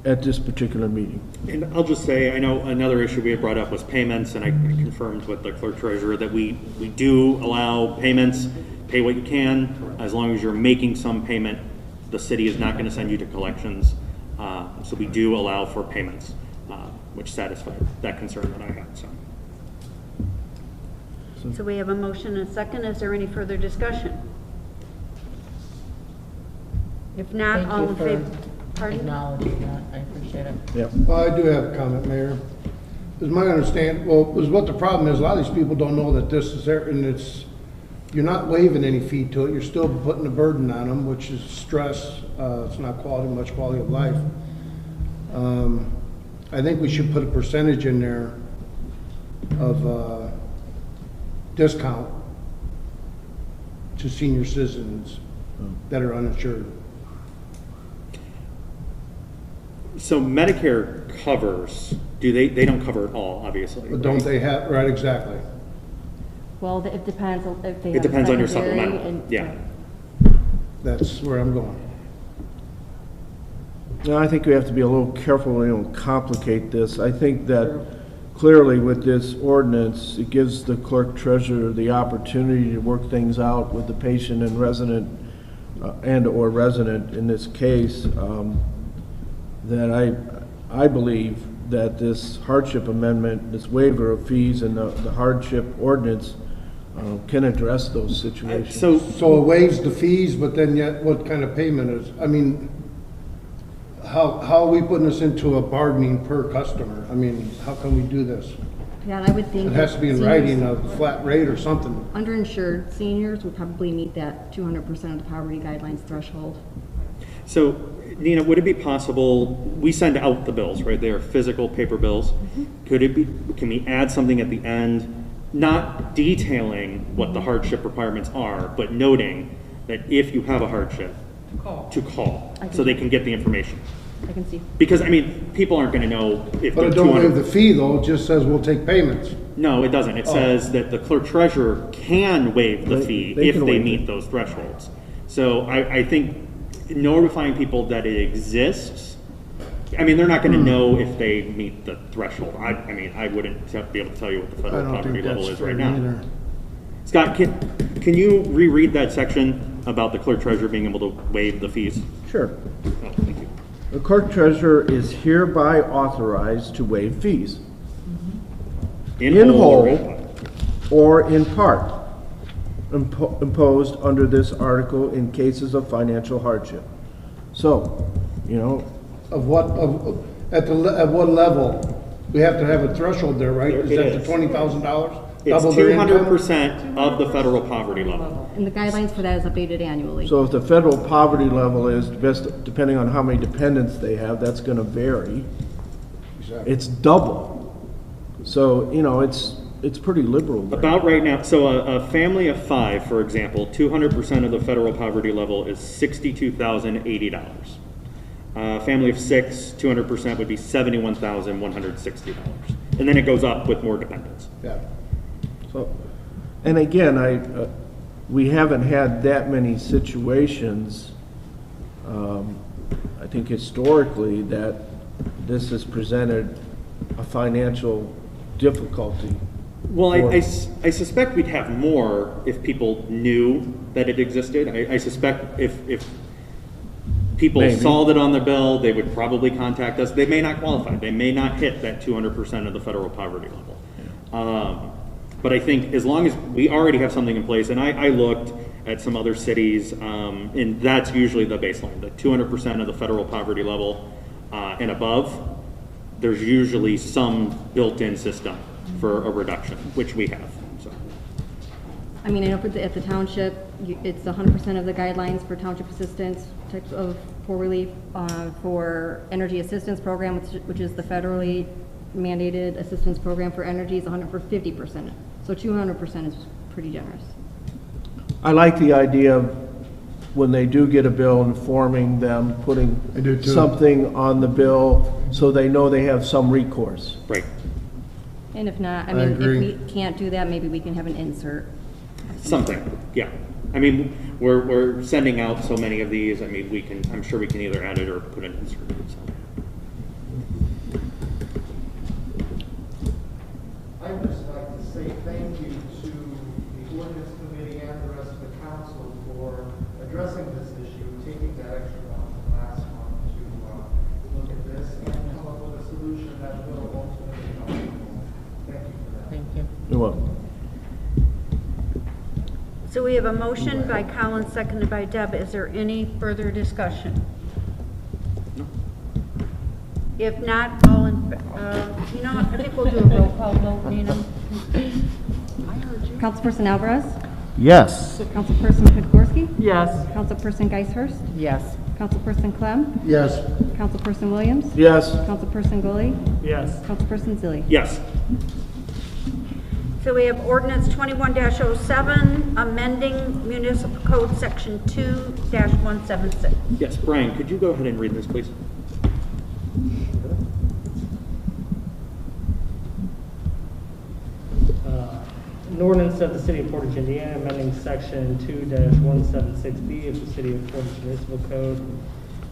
at this particular meeting. And I'll just say, I know another issue we had brought up was payments, and I confirmed with the clerk treasurer that we do allow payments, pay what you can, as long as you're making some payment. The city is not going to send you to collections, so we do allow for payments, which satisfied that concern that I had. So we have a motion and a second. Is there any further discussion? If not, Thank all you in for favor? Pardon? acknowledging that. I appreciate it. Yep. Well, I do have a comment, Mayor. Is my understanding, what the problem is, a lot of these people don't know that this is there, and you're not waiving any fee to it, you're still putting a burden on them, which is stress, it's not much quality of life. I think we should put a percentage in there of discount to senior citizens that are uninsured. So Medicare covers, they don't cover it all, obviously. But don't they have, right, exactly. Well, it depends if they have It depends on your secondary supplemental, and- yeah. That's where I'm going. Now, I think we have to be a little careful, we don't complicate this. I think that clearly with this ordinance, it gives the clerk treasurer the opportunity to work things out with the patient and resident, and/or resident in this case, that I believe that this hardship amendment, this waiver of fees and the hardship ordinance can address those situations. So it waives the fees, but then yet what kind of payment is, I mean, how are we putting this into a bargaining per customer? I mean, how can we do this? Yeah, and I would think. It has to be in that writing, seniors- a flat rate or something. Underinsured seniors would probably meet that 200% of the poverty guidelines threshold. So, Nina, would it be possible, we send out the bills, right? They are physical paper bills. Can we add something at the end, not detailing what the hardship requirements are, but noting that if you have a hardship, to call, so they can get the information? I can see. Because, I mean, people aren't gonna know if But they're it don't waive 200. the fee though, it just says we'll take payments. No, it doesn't. It says that the clerk treasurer can waive the fee they if can they waive meet it. those thresholds. So I think notifying people that it exists, I mean, they're not gonna know if they meet the threshold. I mean, I wouldn't be able to tell you what the I federal don't poverty think level that's is right fair now. either. Scott, can you reread that section about the clerk treasurer being able to waive the fees? Sure. Oh, thank you. The clerk treasurer is hereby authorized to waive fees in or in whole part. or in part imposed under this article in cases of financial hardship. So, you know, At what level? We have to have a threshold there, right? Is It that the is. $20,000? It's Double their income? 200% of the federal poverty level. And the guidelines for that is updated annually. so if the federal poverty level is depending on how many dependents they have, that's gonna vary. Exactly. It's double. So, you know, it's pretty liberal there. About right now, so a family of 5, for example, 200% of the federal poverty level is $62,080. A family of 6, 200% would be $71,160. And then it goes up with more dependents. Yeah. So, and again, we haven't had that many situations, I think historically, that this has presented a financial difficulty. Well, I for- suspect we'd have more if people knew that it existed. I suspect if people Maybe. saw that on the bill, they would probably contact us. They may not qualify. They may not hit that 200% of the federal poverty level. But I think as long as we already have something in place, and I looked at some other cities, and that's usually the baseline, the 200% of the federal poverty level and above, there's usually some built-in system for a reduction, which we have. So. I mean, I know at the township, it's 100% of the guidelines for township assistance types of poor relief. For energy assistance program, which is the federally mandated assistance program for energy, is 150%. So 200% is pretty generous. I like the idea of when they do get a bill, informing them, putting I do too. something on the bill so they know they have some recourse. Right. And if not, I I mean, agree. if we can't do that, maybe we can have an insert. Something, yeah. I mean, we're sending out so many of these, I mean, I'm sure we can either add it or put an insert. So. I'd just like to say thank you to the ordinance committee and the rest of the council for addressing this issue, taking that extra month from last month to look at this and come up with a solution that will ultimately help people. Thank you for that. Thank you. You're welcome. So we have a motion by Colin, seconded by Deb. Is there any further discussion? If not, all in, you know, I think we'll do a roll call vote, Nina. Councilperson Alvarez? Yes. Councilperson Podgorski? Yes. Councilperson Geishurst? Yes. Councilperson Clem? Yes. Councilperson Williams? Yes. Councilperson Gully? Yes. Councilperson Zilli? Yes. So we have ordinance 21-07, amending municipal code section 2-176. Yes, Brian, could you go ahead and read this, please? An ordinance of the City of Portage, Indiana, amending section 2-176B of the City of Portage Municipal Code.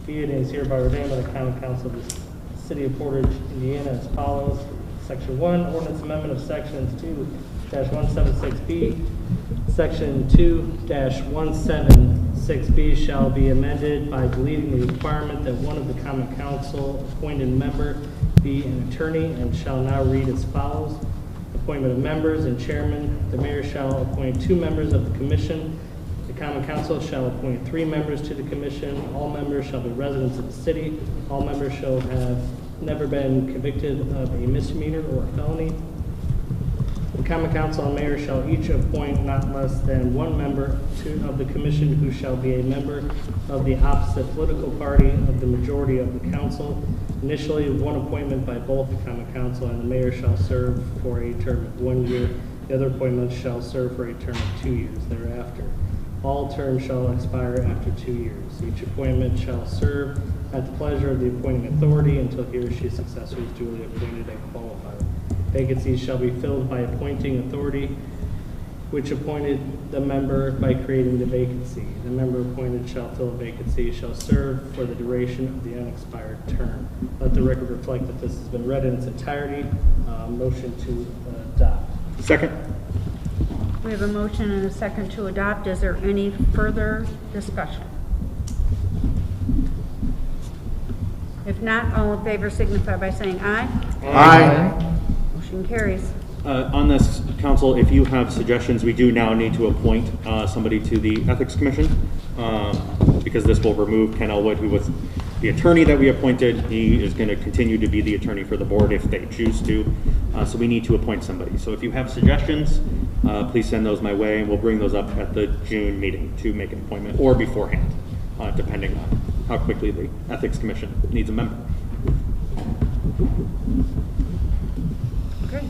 Be it and is hereby ordained by the Common Council of the City of Portage, Indiana, as follows. Section 1, ordinance amendment of sections 2-176B, section 2-176 6B shall be amended by deleting the requirement that one of the common council appointed member be an attorney and shall now read as follows. Appointment of members and chairman. The mayor shall appoint 2 members of the commission. The common council shall appoint 3 members to the commission. All members shall be residents of the city. All members shall have never been convicted of a misdemeanor or a felony. The common council and mayor shall each appoint not less than 1 member of the commission who shall be a member of the opposite political party of the majority of the council. Initially, 1 appointment by both the common council and the mayor shall serve for a term of 1 year. The other appointment shall serve for a term of 2 years thereafter. All terms shall expire after 2 years. Each appointment shall serve at the pleasure of the appointing authority until he or she's successor is duly appointed and qualified. Vacancies shall be filled by appointing authority, which appointed the member by creating the vacancy. The member appointed shall fill a vacancy, shall serve for the duration of the unexpired term. Let the record reflect that this has been read in its entirety. Motion to adopt. Second. We have a motion and a second to adopt. Is there any further discussion? If not, all in favor signify by saying aye. Aye. Motion carries. On this, council, if you have suggestions, we do now need to appoint somebody to the Ethics Commission, because this will remove Ken Elwood, who was the attorney that we appointed. He is going to continue to be the attorney for the board if they choose to. So we need to appoint somebody. So if you have suggestions, please send those my way, and we'll bring those up at the June meeting to make an appointment, or beforehand, depending on how quickly the Ethics Commission needs a member. Okay.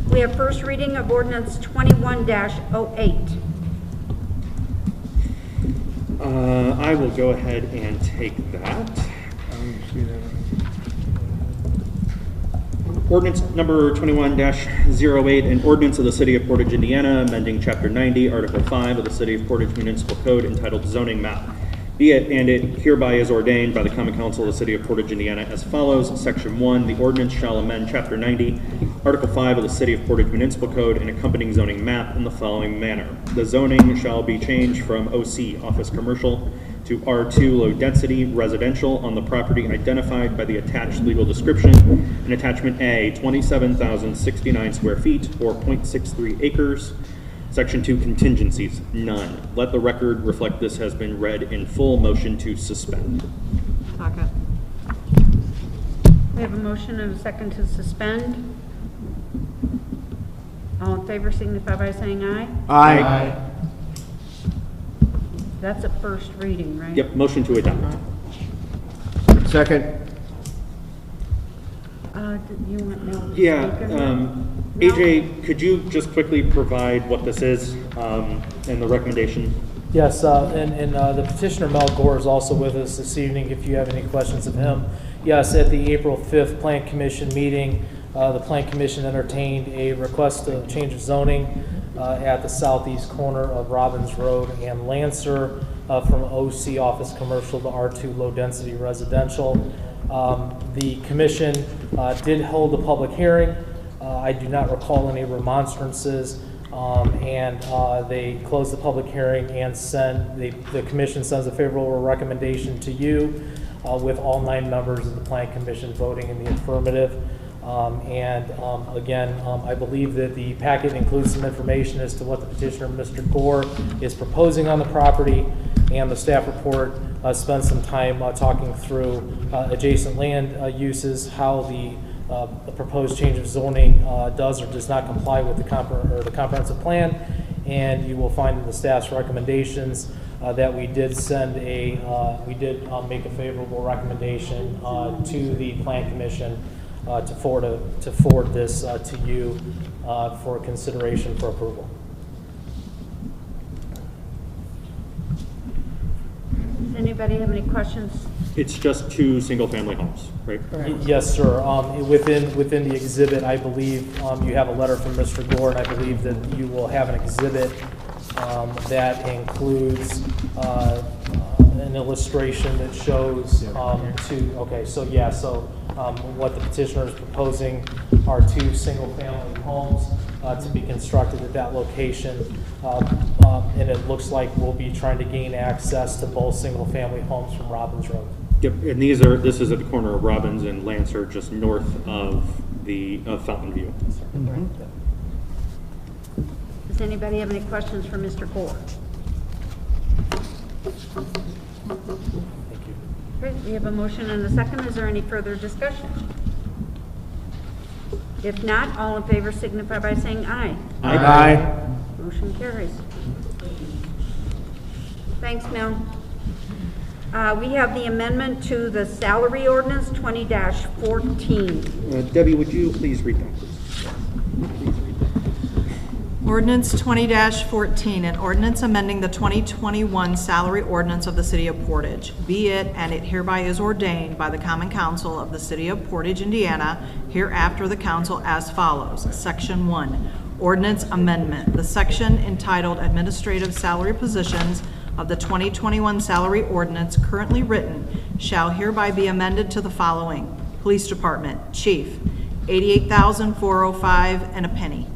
We have first reading of ordinance 21-08. I will go ahead and take that. Ordinance number 21-08, an ordinance of the City of Portage, Indiana, amending Chapter 90, Article 5 of the City of Portage Municipal Code entitled Zoning Map. Be it, and it hereby is ordained by the Common Council of the City of Portage, Indiana as follows. Section 1, the ordinance shall amend Chapter 90, Article 5 of the City of Portage Municipal Code and accompanying zoning map in the following manner. The zoning shall be changed from OC, Office Commercial, to R2, Low Density Residential on the property identified by the attached legal description in Attachment A, 27,069 square feet or 0.63 acres. Section 2, contingencies, none. Let the record reflect this has been read in full. Motion to suspend. Second. We have a motion and a second to suspend. All in favor signify by saying aye. Aye. That's a first reading, right? Yep, motion to adopt. Second. Did you want Mel to Yeah, speak on that? AJ, could you just quickly provide what this is and the recommendation? Yes, and the petitioner Mel Gore is also with us this evening if you have any questions of him. Yes, at the April 5th Plan Commission meeting, the Plan Commission entertained a request to change of zoning at the southeast corner of Robbins Road and Lancer from OC Office Commercial to R2 Low Density Residential. The commission did hold a public hearing. I do not recall any remonstrances, and they closed the public hearing and the commission sends a favorable recommendation to you with all 9 members of the Plan Commission voting in the affirmative. Again, I believe that the packet includes some information as to what the petitioner, Mr. Gore, is proposing on the property, and the staff report spends some time talking through adjacent land uses, how the proposed change of zoning does or does not comply with the comprehensive plan, and you will find in the staff's recommendations that we did make a favorable recommendation to the Plan Commission to forward this to you for consideration for approval. Does anybody have any questions? It's just 2 single-family homes, right? Yes, sir. Within the exhibit, I believe you have a letter from Mr. Gore, and I believe that you will have an exhibit that includes an illustration that shows what the petitioner is proposing are 2 single-family homes. to be constructed at that location. And it looks like we'll be trying to gain access to both single-family homes from Robbins Road. Yep, and this is at the corner of Robbins and Lancer, just north of Fountain View. Does anybody have any questions for Mr. Gore? Thank you. Great, we have a motion and a second. Is there any further discussion? If not, all in favor signify by saying aye. Aye. Motion carries. Thanks, Mel. We have the amendment to the salary ordinance 20-14. Debbie, would you please read that? Ordinance 20-14, an ordinance amending the 2021 salary ordinance of the City of Portage. Be it, and it hereby is ordained by the Common Council of the City of Portage, Indiana, hereafter the council as follows. Section 1, Ordinance Amendment. The section entitled Administrative Salary Positions of the 2021 salary ordinance currently written shall hereby be amended to the following. Police Department, Chief, $88,405 and a penny.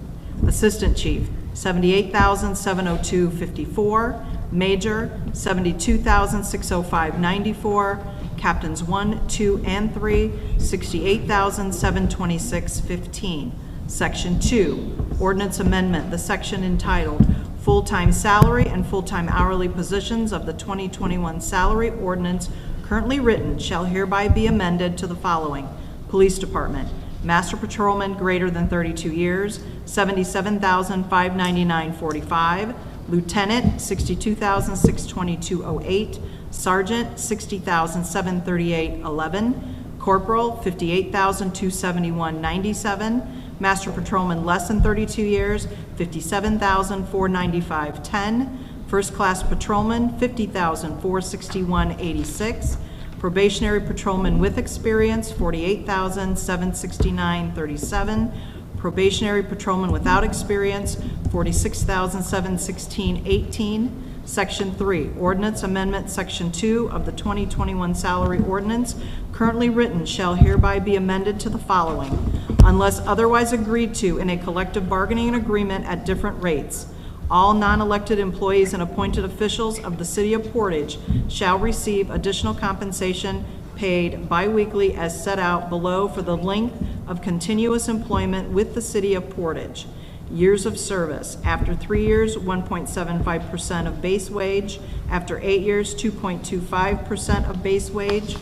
Assistant Chief, $78,702.54. Major, $72,605.94. Captains 1, 2, and 3, $68,726.15. Section 2, Ordinance Amendment, the section entitled Full-Time Salary and Full-Time Hourly Positions of the 2021 Salary Ordinance currently written shall hereby be amended to the following. Police Department, Master Patrolman greater than 32 years, $77,599.45. Lieutenant, $62,622.08. Sergeant, $60,738.11. Corporal, $58,271.97. Master Patrolman less than 32 years, $57,495.10. First Class Patrolman, $50,461.86. Probationary Patrolman with experience, $48,769.37. Probationary Patrolman without experience, $46,716.18. Section 3, Ordinance Amendment, Section 2 of the 2021 Salary Ordinance, currently written, shall hereby be amended to the following. Unless otherwise agreed to in a collective bargaining agreement at different rates, all non-elected employees and appointed officials of the City of Portage shall receive additional compensation paid biweekly as set out below for the length of continuous employment with the City of Portage. Years of service. After 3 years, 1.75% of base wage. After 8 years, 2.25% of base wage.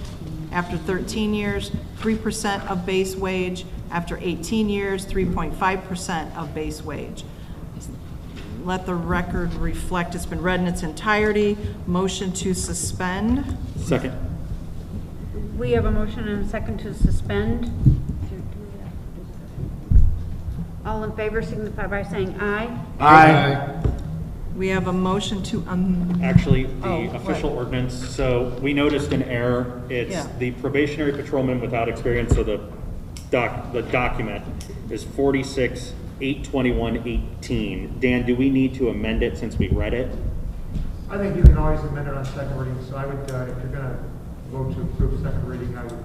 After 13 years, 3% of base wage. After 18 years, 3.5% of base wage. Let the record reflect it's been read in its entirety. Motion to suspend. Second. We have a motion and a second to suspend. All in favor signify by saying aye. Aye. We have a motion to Actually, the Oh, official what? ordinance, so we noticed an error. It's Yeah. the probationary patrolman without experience, so the document is 46-821-18. Dan, do we need to amend it since we read it? I think you can always amend it on second reading, so I would, if you're gonna vote to approve second reading, I would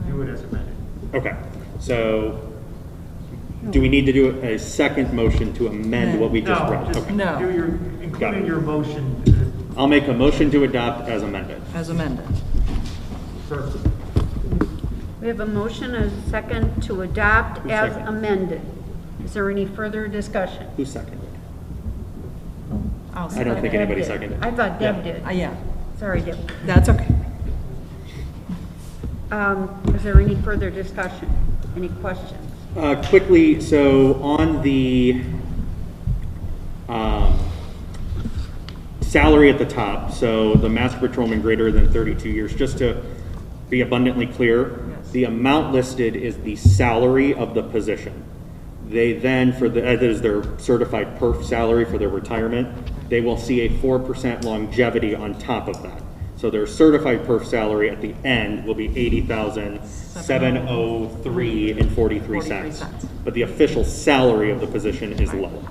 do it as amended. Okay, so do we need to do a second motion to amend what we just No, read? just Okay. No. do your, Got including it. your motion. I'll make a motion to adopt as amended. as amended. Sir. We have a motion and a second to adopt Who as seconded? amended. Is there any further discussion? Who seconded? I'll I don't think Deb anybody did. seconded. I thought Deb Yeah. did. Yeah, Sorry, Deb. that's okay. Is there any further discussion? Any questions? Quickly, so on the salary at the top, so the master patrolman greater than 32 years, just to be abundantly clear, Yes. the amount listed is the salary of the position. They then, that is their certified perf salary for their retirement, they will see a 4% longevity on top of that. So their certified perf salary at the end will be $80,703.43. But the official salary of the position is lower.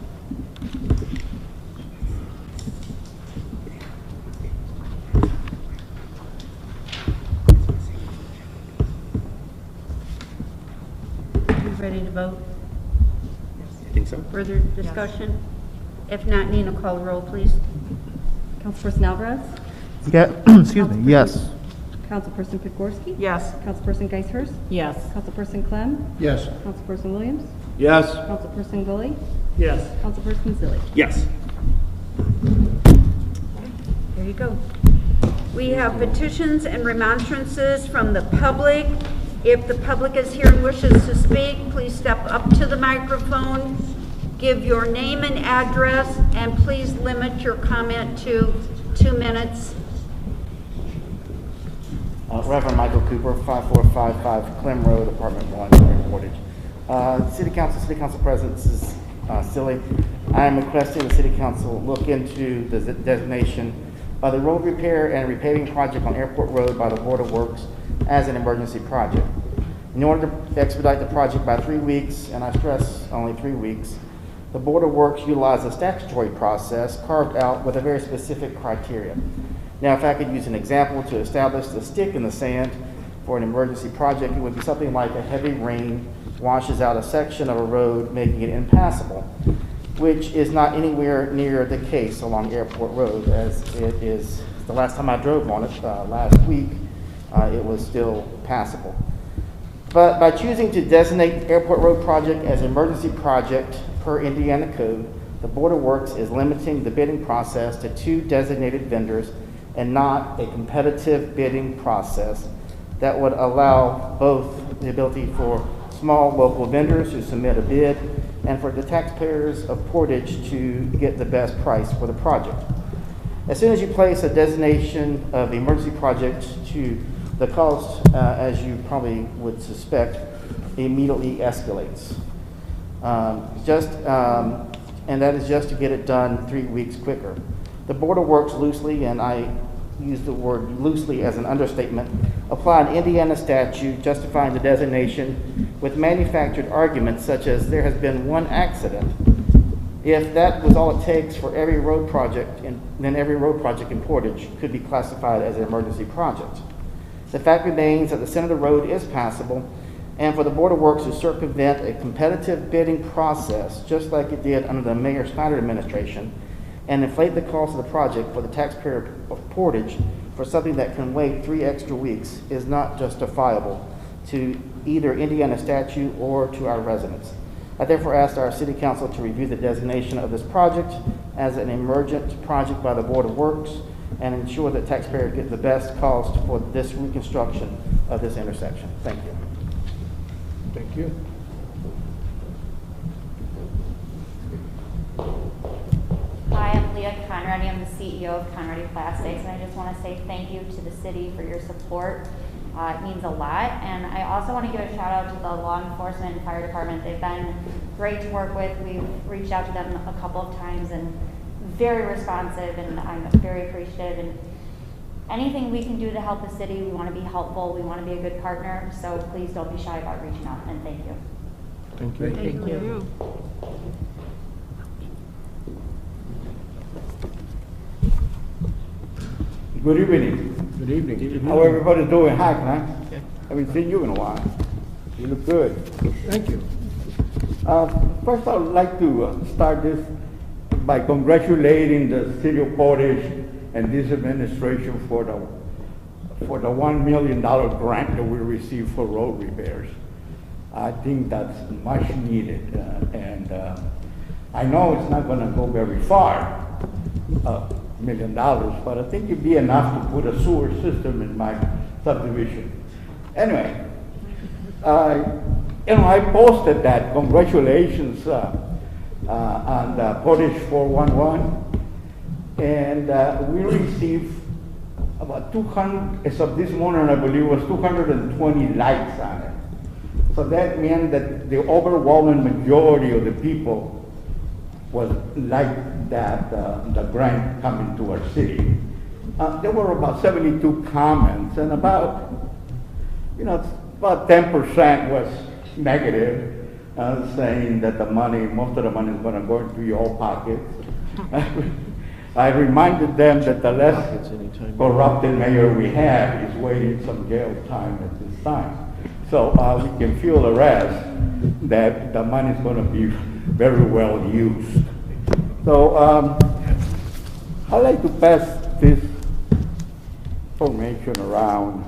You ready to vote? I think think so. Further discussion? If not, Nina, call the roll, please. Councilperson Alvarez? Yeah, excuse me, yes. Councilperson Pikorsky? Yes. Councilperson Geishers? Yes. Councilperson Clem? Yes. Councilperson Williams? Yes. Councilperson Gully? Yes. Councilperson Zilli? Yes. There you go. We have petitions and remonstrances from the public. If the public is here and wishes to speak, please step up to the microphone, give your name and address, and please limit your comment to 2 minutes. Reverend Michael Cooper, 5455 Clem Road, Apartment 1, Portage. City Council President, this is silly. I am requesting the City Council look into the designation of the road repair and repaving project on Airport Road by the Board of Works as an emergency project. In order to expedite the project by 3 weeks, and I stress only 3 weeks, the Board of Works utilized a statutory process carved out with a very specific criteria. Now, if I could use an example to establish the stick in the sand for an emergency project, it would be something like a heavy rain washes out a section of a road, making it impassable, which is not anywhere near the case along Airport Road, as it is. The last time I drove on it, last week, it was still passable. But by choosing to designate the Airport Road project as an emergency project per Indiana code, the Board of Works is limiting the bidding process to 2 designated vendors and not a competitive bidding process that would allow both the ability for small local vendors to submit a bid and for the taxpayers of Portage to get the best price for the project. As soon as you place a designation of the emergency project to the cost, as you probably would suspect, immediately escalates. And that is just to get it done 3 weeks quicker. The Board of Works loosely, and I use the word loosely as an understatement, apply an Indiana statute justifying the designation with manufactured arguments such as there has been 1 accident. If that was all it takes for every road project, then every road project in Portage could be classified as an emergency project. The fact remains that the center of the road is passable, and for the Board of Works to circumvent a competitive bidding process, just like it did under the Mayor Snyder administration, and inflate the cost of the project for the taxpayer of Portage for something that can wait 3 extra weeks is not justifiable to either Indiana statute or to our residents. I therefore ask our City Council to review the designation of this project as an emergent project by the Board of Works and ensure that taxpayers get the best cost for this reconstruction of this intersection. Thank you. Thank you. Hi, I'm Leah Conradi. I'm the CEO of Conradi Plastics, and I just want to say thank you to the city for your support. It means a lot, and I also want to give a shout out to the law enforcement and fire department. They've been great to work with. We've reached out to them a couple of times and very responsive, and I'm very appreciative. And anything we can do to help the city, we want to be helpful. We want to be a good partner, so please don't be shy about reaching out, and thank you. Thank you. Thank you. Good evening. Good evening. How everybody doing? Hi, man. Haven't seen you in a while. You look good. Thank you. First, I would like to start this by congratulating the City of Portage and this administration for the $1 million grant that we received for road repairs. I think that's much needed, and I know it's not going to go very far, $1 million, but I think it'd be enough to put a sewer system in my subdivision. Anyway, I posted that congratulations on the Portage 411, and we received about 200, as of this morning, I believe it was 220 likes on it. So that meant that the overwhelming majority of the people was like that, the grant coming to our city. There were about 72 comments, and about 10% was negative, saying that the money, most of the money is going to go into your pockets. I reminded them that the less corrupted mayor we have is waiting some jail time at this time. So we can feel the rest that the money is going to be very well used. So I'd like to pass this information around,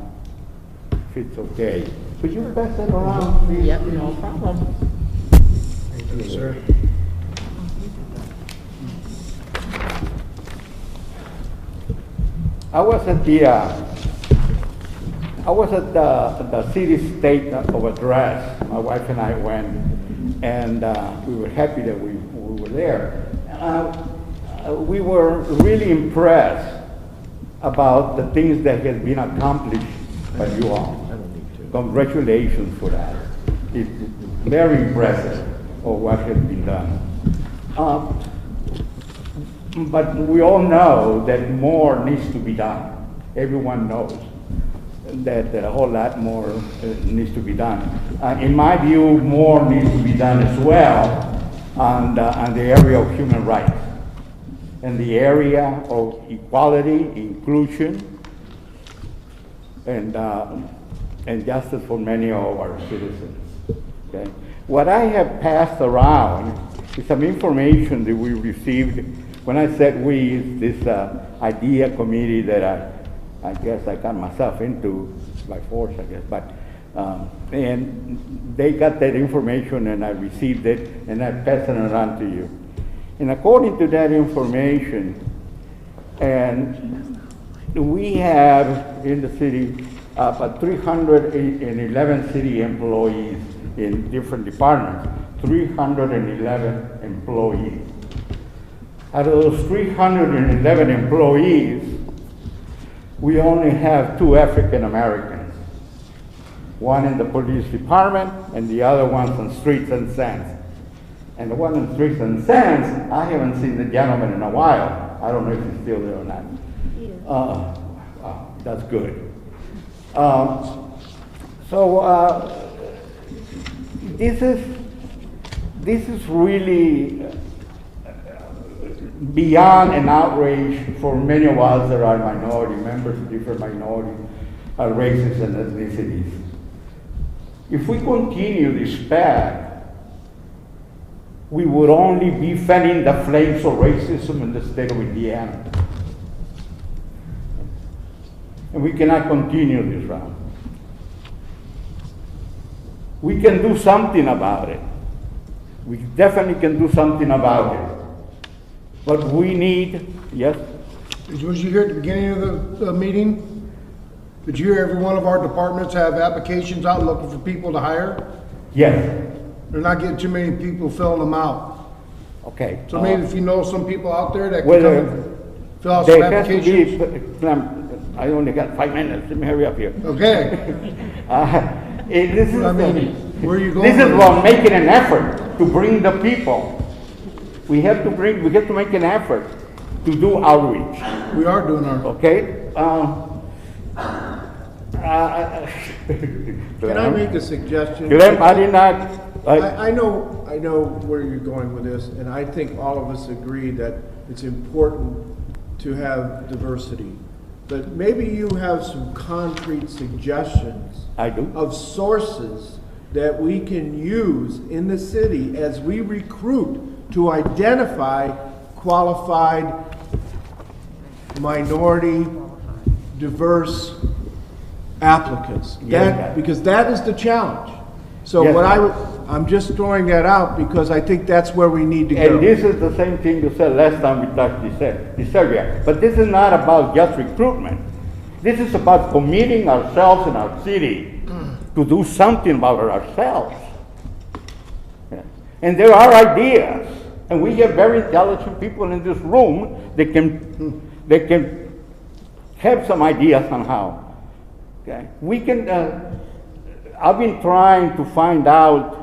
if it's okay. Could you pass that around, please? Yep, no problem. Thank you, sir. I was at the city state of address. My wife and I went, and we were happy that we were there. We were really impressed about the things that have been accomplished by you all. Congratulations for that. It's very impressive of what has been done. But we all know that more needs to be done. Everyone knows that a whole lot more needs to be done. In my view, more needs to be done as well on the area of human rights and the area of equality, inclusion, and justice for many of our citizens. Okay? What I have passed around is some information that we received. When I said we, this idea committee that I guess I got myself into by force, I guess, but and they got that information and I received it and I passed it around to you. And according to that information, and we have in the city about 311 city employees in different departments, 311 employees. Out of those 311 employees, we only have 2 African Americans. One in the police department and the other one's on Streets and Sands. And the one on Streets and Sands, I haven't seen the gentleman in a while. I don't know if he's still there or not. That's good. This is really beyond an outrage for many of us that are minority members of different minority races and ethnicities. If we continue this path, we would only be fanning the flames of racism in the state of Indiana. And we cannot continue this route. We can do something about it. We definitely can do something about it. But we need, yes? Was you here at the beginning of the meeting? Did you hear every one of our departments have applications out looking for people to hire? Yes. They're not getting too many people filling them out. Okay. So maybe if you know some people out there that can come and fill out some applications. I only got 5 minutes. Let me hurry up here. Okay. This is, where are you going? This is about making an effort to bring the people. We have to make an effort to do outreach. We are doing our. Okay. Can I make a suggestion? Glenn, I did not. I know where you're going with this, and I think all of us agree that it's important to have diversity. But maybe you have some concrete suggestions. I do. Of sources that we can use in the city as we recruit to identify qualified, minority, diverse applicants. Because that is the challenge. So I'm just throwing that out because I think that's where we need to go. And this is the same thing you said last time we touched this area. But this is not about just recruitment. This is about committing ourselves in our city to do something about ourselves. Yeah. And there are ideas. And we have very intelligent people in this room that can have some ideas on how. Okay, we can. I've been trying to find out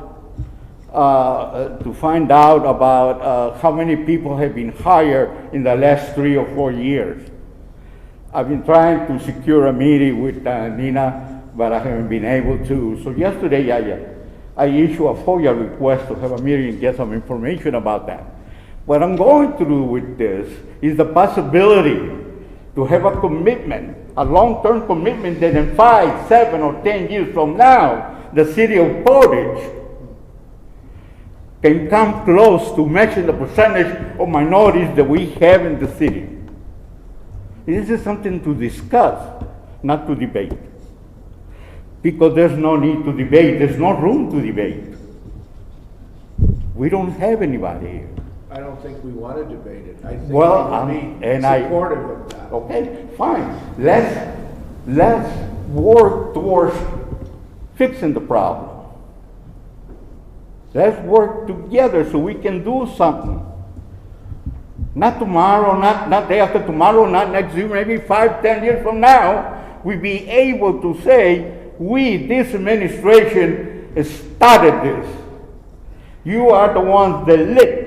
about how many people have been hired in the last 3 or 4 years. I've been trying to secure a meeting with Nina, but I haven't been able to. So yesterday, I issued a FOIA request to have a meeting and get some information about that. What I'm going to do with this is the possibility to have a commitment, a long-term commitment that in 5, 7, or 10 years from now, the city of Portage can come close to matching the percentage of minorities that we have in the city. This is something to discuss, not to debate. Because there's no need to debate, there's no room to debate. We don't have anybody here. I don't think we want to debate it. I think Well, we would be and supportive of that. Okay, fine. Let's work towards fixing the problem. Let's work together so we can do something. Not tomorrow, not day after tomorrow, not next year, maybe 5, 10 years from now, we'll be able to say, this administration started this. You are the ones that lit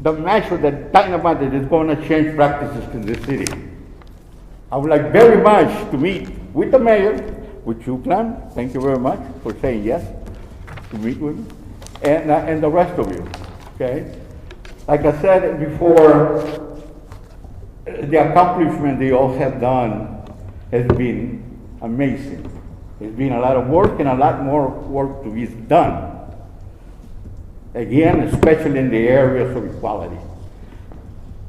the match of the dynamite that is going to change practices in the city. I would like very much to meet with the mayor, with you, Clem. Thank you very much for saying yes to meet with me, and the rest of you, okay? Like I said before, the accomplishment they all have done has been amazing. It's been a lot of work and a lot more work to be done. Again, especially in the areas of equality.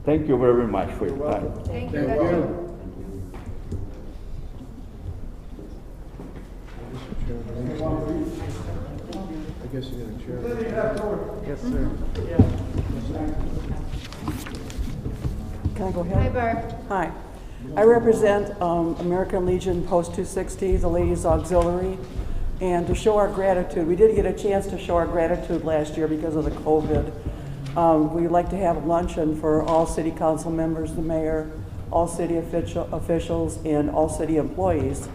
Thank you very much for your time. Thank Thank you. you. I guess you're gonna chair. Yes, sir. Can I go Hi, ahead? Barb. Hi. I represent American Legion Post 260, the Ladies Auxiliary, and to show our gratitude, we did get a chance to show our gratitude last year because of the COVID. We'd like to have a luncheon for all city council members, the mayor, all city officials, and all city employees.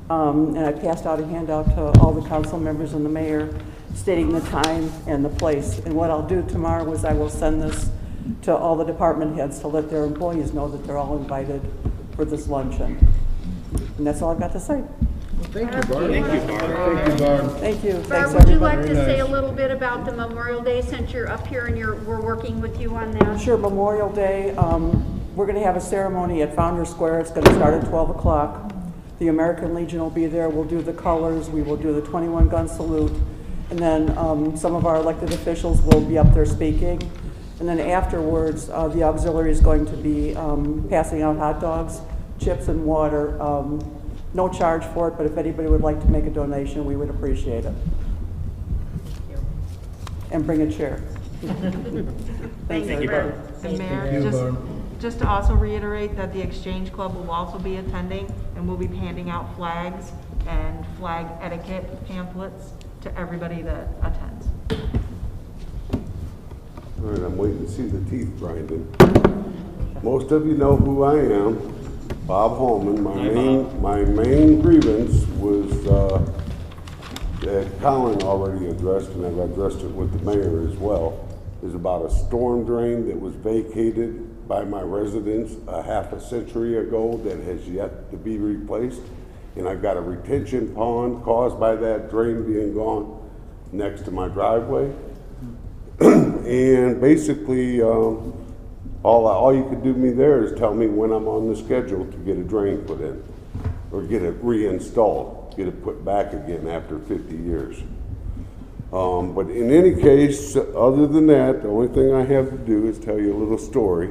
And I passed out a handout to all the council members and the mayor stating the time and the place. And what I'll do tomorrow is I will send this to all the department heads to let their employees know that they're all invited for this luncheon. And that's all I've got to say. Thank you, Barb. Thank you, Barb. Thank you, Barb. Thank you. Barb, Thanks, would you everybody. like to say a little bit about the Memorial Day since you're up here and we're working with you on that? Sure, Memorial Day, we're going to have a ceremony at Founders Square. It's going to start at 12 o'clock. The American Legion will be there. We'll do the colors. We will do the 21-gun salute. And then some of our elected officials will be up there speaking. And then afterwards, the auxiliary is going to be passing out hot dogs, chips, and water. No charge for it, but if anybody would like to make a donation, we would appreciate it. And bring a chair. Thank you, Barb. And Mayor, Thank you, Barb. just to also reiterate that the Exchange Club will also be attending, and we'll be handing out flags and flag etiquette pamphlets to everybody that attends. All right, I'm waiting to see the teeth grinding. Most of you know who I am, Bob Holman. My main grievance was that Colin already addressed, and I've addressed it with the mayor as well, is about a storm drain that was vacated by my residents a half a century ago that has yet to be replaced. And I've got a retention pond caused by that drain being gone next to my driveway. And basically, all you could do me there is tell me when I'm on the schedule to get a drain put in, or get it reinstalled, get it put back again after 50 years. But in any case, other than that, the only thing I have to do is tell you a little story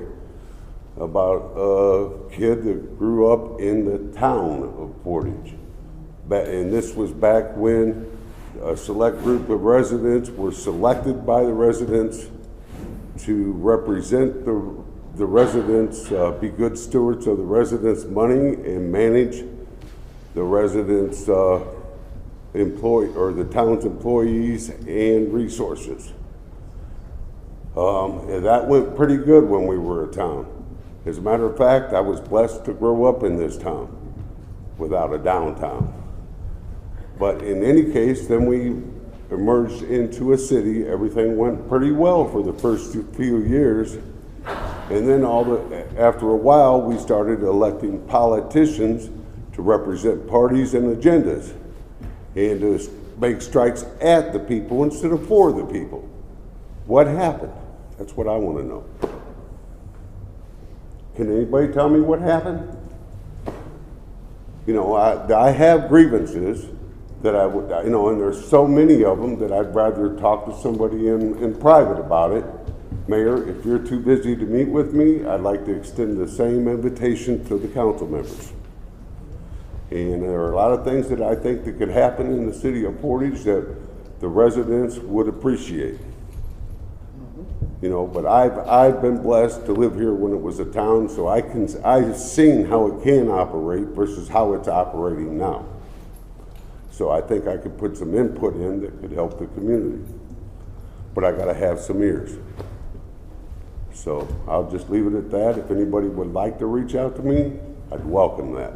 about a kid that grew up in the town of Portage. And this was back when a select group of residents were selected by the residents to represent the residents, be good stewards of the residents' money and manage the residents' the town's employees and resources. And that went pretty good when we were a town. As a matter of fact, I was blessed to grow up in this town without a downtown. But in any case, then we emerged into a city. Everything went pretty well for the first few years. And then after a while, we started electing politicians to represent parties and agendas and to make strikes at the people instead of for the people. What happened? That's what I want to know. Can anybody tell me what happened? You know, I have grievances, that I would, you know, and there's so many of them that I'd rather talk to somebody in private about it. Mayor, if you're too busy to meet with me, I'd like to extend the same invitation to the council members. And there are a lot of things that I think that could happen in the city of Portage that the residents would appreciate. You know, but I've been blessed to live here when it was a town, so I've seen how it can operate versus how it's operating now. So I think I could put some input in that could help the community. But I gotta have some ears. So I'll just leave it at that. If anybody would like to reach out to me, I'd welcome that.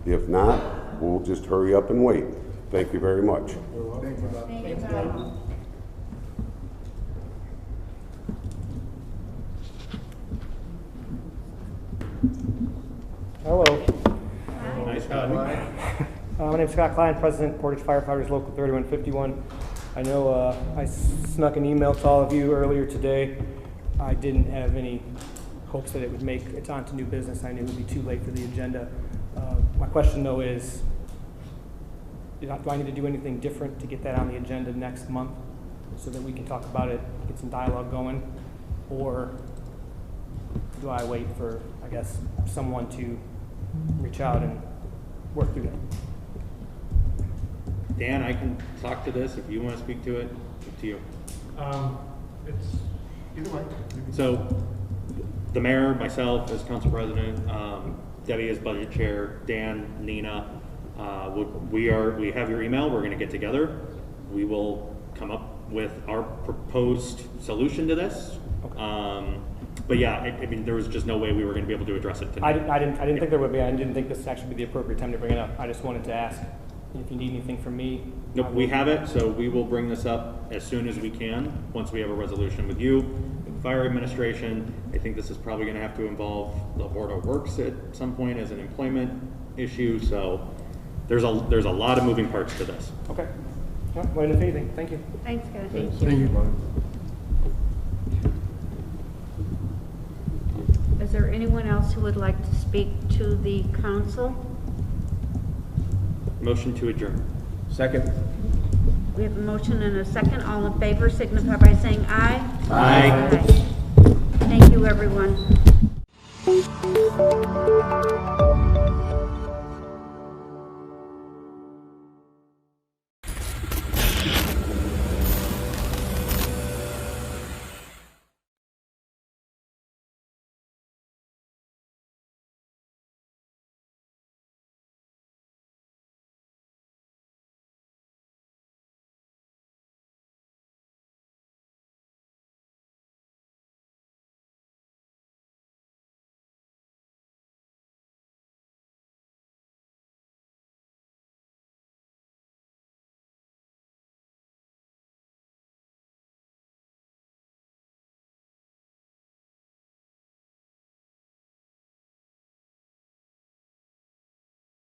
If not, we'll just hurry up and wait. Thank you very much. Thank you. Hello. Nice. My name's Scott Klein, President, Portage Firefighters Local 3151. I know I snuck an email to all of you earlier today. I didn't have any hopes that it would make it onto new business. I knew it would be too late for the agenda. My question though is, do I need to do anything different to get that on the agenda next month so that we can talk about it, get some dialogue going? Or do I wait for, I guess, someone to reach out and work through that? Dan, I can talk to this if you want to speak to it. Up to you. It's either way. So, the mayor, myself as council president, Debbie as budget chair, Dan, Nina, we have your email. We're going to get together. We will come up with our proposed solution to this. Okay. But yeah, I mean, there was just no way we were going to be able to address it tonight. I didn't think there would be. I didn't think this would actually be the appropriate time to bring it up. I just wanted to ask if you need anything from me. Nope, we have it, so we will bring this up as soon as we can, once we have a resolution with you, with the fire administration. I think this is probably going to have to involve the Board of Works at some point as an employment issue, so there's a lot of moving parts to this. Okay. Well, wait if anything. Thank you. Thanks, guys. Thank you, Brian. Is there anyone else who would like to speak to the council? Motion to adjourn. Second. We have a motion and a second. All in favor signify by saying aye. Aye. Thank you, everyone.